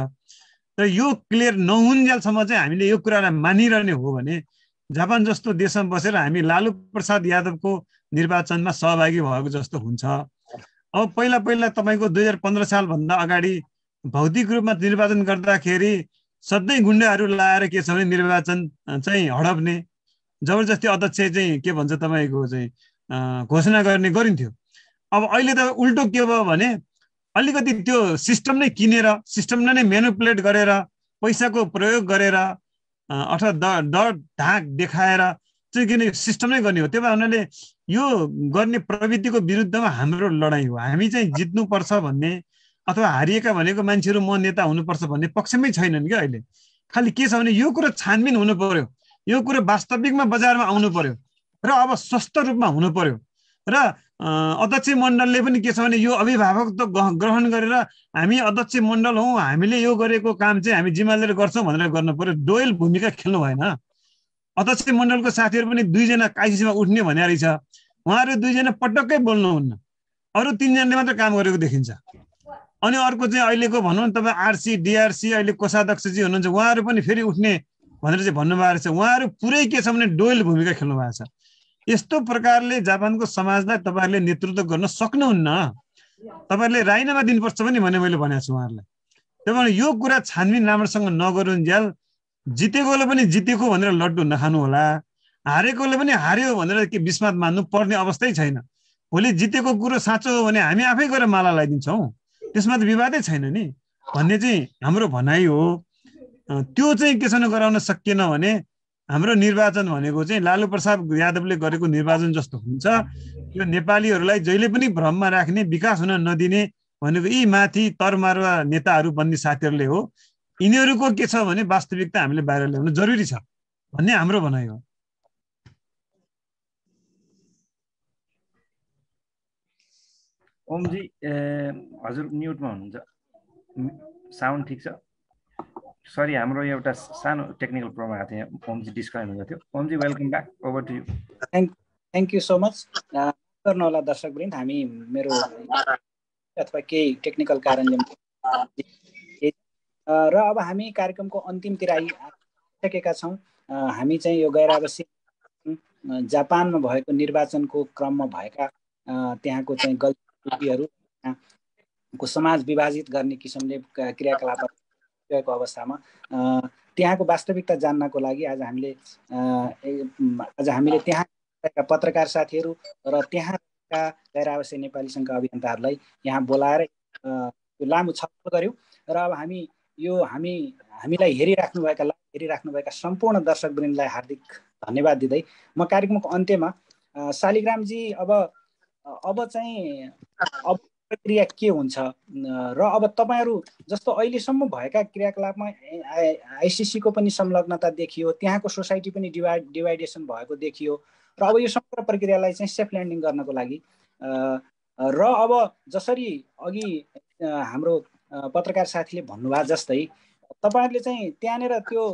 र यो क्लियर नहुन्जेलसम्म चाहिँ हामीले यो कुरालाई मानिरहने हो भने जापान जस्तो देशमा बसेर हामी लालु प्रसाद यादवको निर्वाचनमा सहभागी भएको जस्तो हुन्छ। अब पहिला तपाईँको 2015 सालभन्दा अगाडि भौतिक रूपमा निर्वाचन गर्दाखेरि सधैँ गुन्डाहरू लाएर के छ भने निर्वाचन चाहिँ हडप्ने, जबरजस्ती अध्यक्ष चाहिँ के भन्छ तपाईँको चाहिँ घोषणा गर्ने गरिन्थ्यो। अब अहिले त उल्टो के भयो भने अलिकति त्यो सिस्टम नै किनेर, सिस्टमलाई नै म्यानुपुलेट गरेर, पैसाको प्रयोग गरेर अथवा डर ढाक देखाएर चाहिँ किन सिस्टम नै गर्ने हो। त्यो हुनाले यो गर्ने प्रवृत्तिको विरुद्धमा हाम्रो लडाइँ हो। हामी चाहिँ जित्नुपर्छ भन्ने अथवा हारिएका भनेको मान्छेहरू म नेता हुनुपर्छ भन्ने पक्षमै छैनन् क्या। अहिले खालि के छ भने यो कुरो छानबिन हुनु पर्यो, यो कुरो वास्तविकमा बजारमा आउनु पर्यो र अब स्वस्थ रूपमा हुनु पर्यो। र अध्यक्ष मण्डलले पनि के छ भने यो अभिभावकत्व ग्रहण गरेर हामी अध्यक्ष मण्डल हौँ, हामीले यो गरेको काम चाहिँ हामी जिम्मेदारी गर्छौँ भनेर गर्नु पर्यो। डोयल भूमिका खेल्नु भएन। अध्यक्ष मण्डलको साथीहरू पनि 2 जना आइसिसीमा उठ्ने भने रहेछ, उहाँहरू 2 जना पटक्कै बोल्नुहुन्न, अरू 3 जनाले मात्र काम गरेको देखिन्छ। अनि अर्को चाहिँ अहिलेको भनौँ न तपाईँ आरसी डिआरसी अहिले कोषाध्यक्षजी हुनुहुन्छ, उहाँहरू पनि फेरि उठ्ने भनेर चाहिँ भन्नुभएको रहेछ। उहाँहरू पुरै के छ भने डोयल भूमिका खेल्नु भएको छ। यस्तो प्रकारले जापानको समाजलाई तपाईँहरूले नेतृत्व गर्न सक्नुहुन्न। तपाईँहरूले राजीनामा दिनुपर्छ पनि भने मैले भनेको छु उहाँहरूलाई। त्यही भएर यो कुरा छानबिन राम्रोसँग नगरुन्जेल जितेकोले पनि जितेको भनेर लड्डु नखानु होला, हारेकोले पनि हार्यो भनेर के विस्मात मान्नु पर्ने अवस्थै छैन। भोलि जितेको कुरो साँचो हो भने हामी आफै गएर माला लगाइदिन्छौँ, त्यसमा त विवादै छैन नि भन्ने चाहिँ हाम्रो भनाइ हो। त्यो चाहिँ के छ गराउन सकिएन भने हाम्रो निर्वाचन भनेको चाहिँ लालु प्रसाद यादवले गरेको निर्वाचन जस्तो हुन्छ। यो नेपालीहरूलाई जहिले पनि भ्रममा राख्ने, विकास हुन नदिने भनेको यी माथि तरमारुवा नेताहरू बन्ने साथीहरूले हो। यिनीहरूको के छ भने वास्तविकता हामीले बाहिर ल्याउनु जरुरी छ भन्ने हाम्रो भनाइ हो। ओमजी हजुर म्युटमा हुनुहुन्छ, साउन्ड ठिक छ? सरी, हाम्रो एउटा सानो टेक्निकल प्रब्लम आएको थियो, ओमजी डिस्कनेक्ट हुँदै थियो। Omji welcome back, over to you. Thank you so much. गर्नु होला दर्शकवृन्द, हामी मेरो अथवा केही टेक्निकल कारणले र अब हामी कार्यक्रमको अन्तिमतिर आइसकेका छौँ। हामी चाहिँ यो गैर आवश्यक जापानमा भएको निर्वाचनको क्रममा भएका त्यहाँको चाहिँ गल्तीहरूको समाज विभाजित गर्ने किसिमले क्रियाकलाप गएको अवस्थामा त्यहाँको वास्तविकता जान्नको लागि आज हामीले त्यहाँ पत्रकार साथीहरू र त्यहाँका गैर आवश्यक नेपाली सङ्घका अभियन्ताहरूलाई यहाँ बोलाएर लामो छलफल गऱ्यौँ र अब हामीलाई हेरिराख्नुभएका सम्पूर्ण दर्शकवृन्दलाई हार्दिक धन्यवाद दिँदै म कार्यक्रमको अन्त्यमा शालिग्रामजी अब चाहिँ प्रक्रिया के हुन्छ र अब तपाईँहरू जस्तो अहिलेसम्म भएका क्रियाकलापमा आइसिसीको पनि संलग्नता देखियो, त्यहाँको सोसाइटी पनि डिभाइडेसन भएको देखियो र अब यो समग्र प्रक्रियालाई चाहिँ सेफ ल्यान्डिङ गर्नको लागि र अब जसरी अघि हाम्रो पत्रकार साथीले भन्नुभयो जस्तै तपाईँहरूले चाहिँ त्यहाँनिर त्यो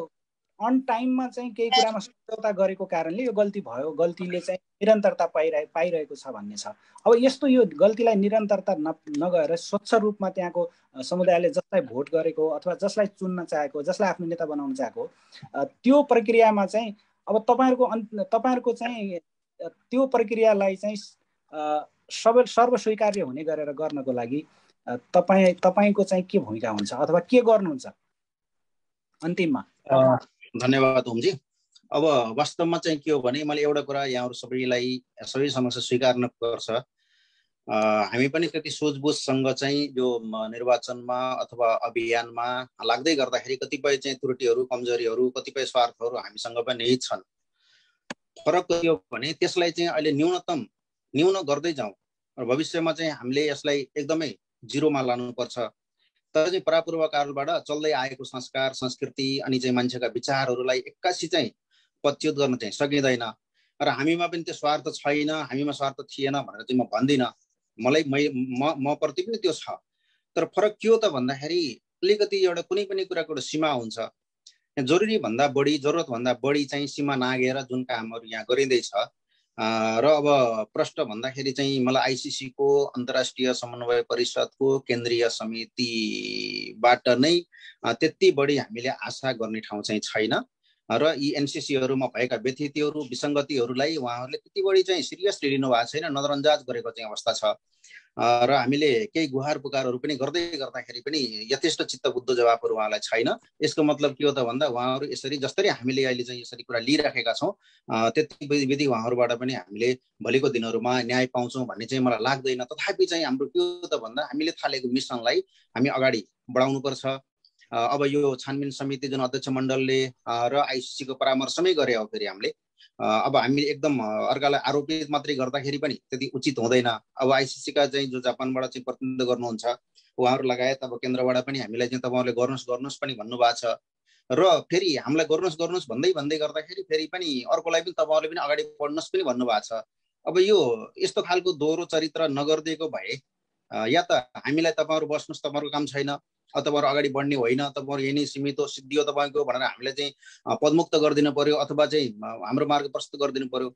अन टाइममा चाहिँ केही कुरामा सम्झौता गरेको कारणले यो गल्ती भयो, गल्तीले चाहिँ निरन्तरता पाइरहेको छ भन्ने छ। अब यस्तो यो गल्तीलाई निरन्तरता नगएर स्वच्छ रूपमा त्यहाँको समुदायले जसलाई भोट गरेको अथवा जसलाई चुन्न चाहेको, जसलाई आफ्नो नेता बनाउन चाहेको, त्यो प्रक्रियामा चाहिँ अब तपाईँहरूको चाहिँ त्यो प्रक्रियालाई चाहिँ सर्वस्वीकार्य हुने गरेर गर्नको लागि तपाईँको चाहिँ के भूमिका हुन्छ अथवा के गर्नुहुन्छ अन्तिममा? धन्यवाद ओमजी। अब वास्तवमा चाहिँ के हो भने मैले एउटा कुरा यहाँहरू सबै समक्ष स्वीकार्न पर्छ। हामी पनि त्यति सोचबुझसँग चाहिँ यो निर्वाचनमा अथवा अभियानमा लाग्दै गर्दाखेरि कतिपय चाहिँ त्रुटिहरू, कमजोरीहरू, कतिपय स्वार्थहरू हामीसँग पनि छन्। फरक के हो भने त्यसलाई चाहिँ अहिले न्यून गर्दै जाउँ र भविष्यमा चाहिँ हामीले यसलाई एकदमै जिरोमा लानुपर्छ। तर चाहिँ परापूर्व कालबाट चल्दै आएको संस्कार, संस्कृति अनि चाहिँ मान्छेका विचारहरूलाई एक्कासी चाहिँ पच्युत गर्न चाहिँ सकिँदैन र हामीमा पनि त्यो स्वार्थ छैन, हामीमा स्वार्थ थिएन भनेर चाहिँ म भन्दिनँ। म प्रति पनि त्यो छ। तर फरक के हो त भन्दाखेरि अलिकति एउटा कुनै पनि कुराको एउटा सीमा हुन्छ। जरुरीभन्दा बढी, जरुरतभन्दा बढी चाहिँ सीमा नागेर जुन कामहरू यहाँ गरिँदैछ र अब प्रश्न भन्दाखेरि चाहिँ मलाई आइसिसीको अन्तर्राष्ट्रिय समन्वय परिषदको केन्द्रीय समितिबाट नै त्यति बढी हामीले आशा गर्ने ठाउँ चाहिँ छैन र यी एनसिसीहरूमा भएका व्यथितिहरू, विसङ्गतिहरूलाई उहाँहरूले त्यति बढी चाहिँ सिरियसली लिनु भएको छैन, नजरअन्दाज गरेको चाहिँ अवस्था छ र हामीले केही गुहार पुकारहरू पनि गर्दै गर्दाखेरि पनि यथेष्ट चित्तबुद्ध जवाबहरू उहाँलाई छैन। यसको मतलब के हो त भन्दा उहाँहरू यसरी जसरी हामीले अहिले चाहिँ यसरी कुरा लिइराखेका छौँ त्यति विधि उहाँहरूबाट पनि हामीले भोलिको दिनहरूमा न्याय पाउँछौँ भन्ने चाहिँ मलाई लाग्दैन। तथापि चाहिँ हाम्रो के हो त भन्दा हामीले थालेको मिसनलाई हामी अगाडि बढाउनुपर्छ। अब यो छानबिन समिति जुन अध्यक्ष मण्डलले र आइसिसीको परामर्शमै गरे हो फेरि हामीले अब हामीले एकदम अर्कालाई आरोपित मात्रै गर्दाखेरि पनि त्यति उचित हुँदैन। अब आइसिसीका चाहिँ जो जापानबाट चाहिँ प्रतिनिधित्व गर्नुहुन्छ उहाँहरू लगायत अब केन्द्रबाट पनि हामीलाई चाहिँ तपाईँहरूले गर्नुहोस् पनि भन्नुभएको छ र फेरि हामीलाई गर्नुहोस् भन्दै गर्दाखेरि फेरि पनि अर्कोलाई पनि तपाईँहरूले पनि अगाडि बढ्नुहोस् पनि भन्नुभएको छ। अब यो यस्तो खालको दोहोरो चरित्र नगरिदिएको भए या त हामीलाई तपाईँहरू बस्नुहोस्, तपाईँहरूको काम छैन, तपाईँहरू अगाडि बढ्ने होइन, तपाईँहरू यही नै सीमित हो, सिद्धियो तपाईँको भनेर हामीलाई चाहिँ पदमुक्त गरिदिनु पर्यो अथवा चाहिँ हाम्रो मार्ग प्रस्तुत गरिदिनु पर्यो।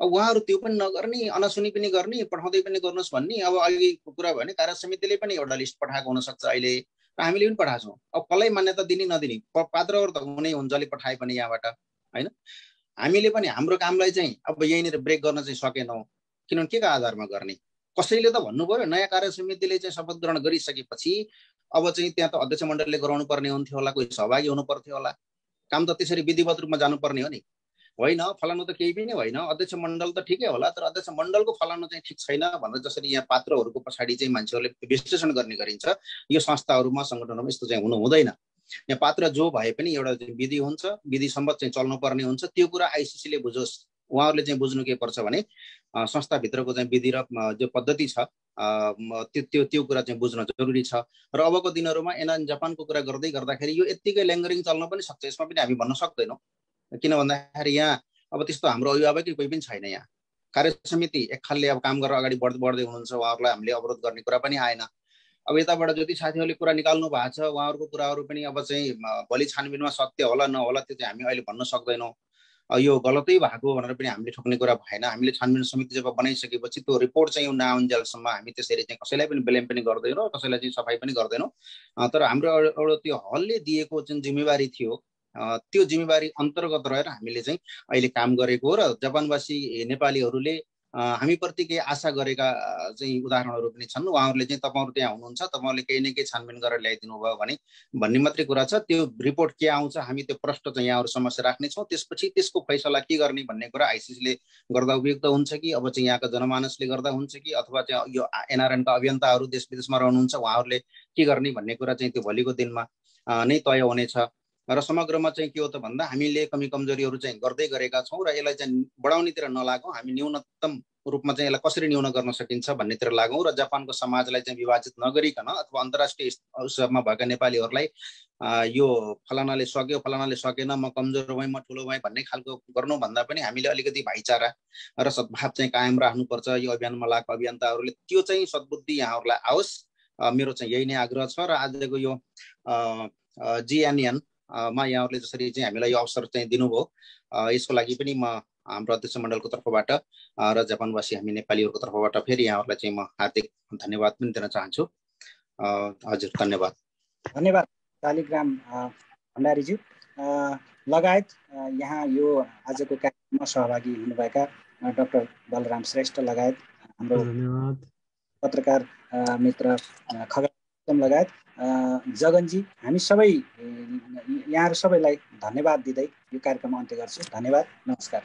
अब उहाँहरू त्यो पनि नगर्ने, अनसुनी पनि गर्ने, पठाउँदै पनि गर्नुहोस् भन्ने। अब अघिको कुरा भयो भने कार्य समितिले पनि एउटा लिस्ट पठाएको हुनसक्छ अहिले र हामीले पनि पठाएको छौँ। अब कसलाई मान्यता दिने नदिने पात्रहरू त हुनै हुन्छ, जसले पठाए पनि यहाँबाट होइन। हामीले पनि हाम्रो कामलाई चाहिँ अब यहीँनिर ब्रेक गर्न चाहिँ सकेनौँ, किनभने के को आधारमा गर्ने? कसैले त भन्नु पर्यो। नयाँ कार्य समितिले चाहिँ शपथ ग्रहण गरिसकेपछि अब चाहिँ त्यहाँ त अध्यक्ष मण्डलले गराउनु पर्ने हुन्थ्यो होला, कोही सहभागी हुनु पर्थ्यो होला, काम त त्यसरी विधिवत रूपमा जानुपर्ने हो नि। होइन फलानु त केही पनि होइन, अध्यक्ष मण्डल त ठिकै होला, तर अध्यक्ष मण्डलको फलानु चाहिँ ठिक छैन भनेर जसरी यहाँ पात्रहरूको पछाडि चाहिँ मान्छेहरूले विश्लेषण गर्ने गरिन्छ, यो संस्थाहरूमा, सङ्गठनहरूमा यस्तो चाहिँ हुनु हुँदैन। यहाँ पात्र जो भए पनि एउटा विधि हुन्छ, विधि सम्बद्ध चाहिँ चल्नुपर्ने हुन्छ। त्यो कुरा आइसिसीले बुझोस्। उहाँहरूले चाहिँ बुझ्नु के पर्छ भने संस्थाभित्रको चाहिँ विधि र जो पद्धति छ त्यो कुरा चाहिँ बुझ्न जरुरी छ। र अबको दिनहरूमा एनएन जापानको कुरा गर्दै गर्दाखेरि यो यत्तिकै ल्याङ्गरिङ चल्न पनि सक्छ, यसमा पनि हामी भन्न सक्दैनौँ। किन भन्दाखेरि यहाँ अब त्यस्तो हाम्रो अभिभावकै कोही पनि छैन। यहाँ कार्य समिति एक खालले अब काम गरेर अगाडि बढ्दै हुनुहुन्छ, उहाँहरूलाई हामीले अवरोध गर्ने कुरा पनि आएन। अब यताबाट जति साथीहरूले कुरा निकाल्नु भएको छ उहाँहरूको कुराहरू पनि अब चाहिँ भोलि छानबिनमा सत्य होला नहोला त्यो चाहिँ हामी अहिले भन्न सक्दैनौँ। यो गलतै भएको भनेर पनि हामीले ठोक्ने कुरा भएन। हामीले छानबिन समिति जब बनाइसकेपछि त्यो रिपोर्ट चाहिँ नआउन्जेलसम्म हामी त्यसरी चाहिँ कसैलाई पनि ब्लेम पनि गर्दैनौँ, कसैलाई चाहिँ सफाई पनि गर्दैनौँ। तर हाम्रो एउटा त्यो हलले दिएको जुन जिम्मेवारी थियो त्यो जिम्मेवारी अन्तर्गत रहेर हामीले चाहिँ अहिले काम गरेको हो र जापानवासी नेपालीहरूले हामीप्रति केही आशा गरेका चाहिँ उदाहरणहरू पनि छन्। उहाँहरूले चाहिँ तपाईँहरू त्यहाँ हुनुहुन्छ, तपाईँहरूले केही न केही छानबिन गरेर ल्याइदिनु भयो भने भन्ने मात्रै कुरा छ। त्यो रिपोर्ट के आउँछ हामी त्यो प्रश्न चाहिँ यहाँहरू समक्ष राख्नेछौँ। त्यसपछि त्यसको फैसला के गर्ने भन्ने कुरा आइसिसीले गर्दा उपयुक्त हुन्छ कि अब चाहिँ यहाँका जनमानसले गर्दा हुन्छ कि अथवा चाहिँ यो एनआरएनका अभियन्ताहरू देश विदेशमा रहनुहुन्छ उहाँहरूले के गर्ने भन्ने कुरा चाहिँ त्यो भोलिको दिनमा नै तय हुनेछ। र समग्रमा चाहिँ के हो त भन्दा हामीले कमी कमजोरीहरू चाहिँ गर्दै गरेका छौँ र यसलाई चाहिँ बढाउनेतिर नलागौँ, हामी न्यूनतम रूपमा चाहिँ यसलाई कसरी न्यून गर्न सकिन्छ भन्नेतिर लागौँ र जापानको समाजलाई चाहिँ विभाजित नगरिकन अथवा अन्तर्राष्ट्रिय स्तरमा भएका नेपालीहरूलाई यो फलानाले सक्यो फलानाले सकेन म कमजोर भएँ म ठुलो भएँ भन्ने खालको गर्नुभन्दा पनि हामीले अलिकति भाइचारा र सद्भाव चाहिँ कायम राख्नुपर्छ। यो अभियानमा लागेका अभियन्ताहरूले त्यो चाहिँ सद्बुद्धि यहाँहरूलाई आओस्, मेरो चाहिँ यही नै आग्रह छ। र आजको यो जिएनएन मा यहाँहरूले जसरी चाहिँ हामीलाई यो अवसर चाहिँ दिनुभयो यसको लागि पनि म हाम्रो अध्यक्ष मण्डलको तर्फबाट र जापानवासी हामी नेपालीहरूको तर्फबाट फेरि यहाँहरूलाई चाहिँ म हार्दिक धन्यवाद पनि दिन चाहन्छु। हजुर धन्यवाद। धन्यवाद शालिग्राम भण्डारीज्यू लगायत यहाँ यो आजको कार्यक्रममा सहभागी हुनुभएका डाक्टर बलराम श्रेष्ठ लगायत हाम्रो पत्रकार मित्र खगन लगायत जगनजी, हामी सबै यहाँहरू सबैलाई धन्यवाद दिँदै यो कार्यक्रम अन्त्य गर्छु। धन्यवाद, नमस्कार।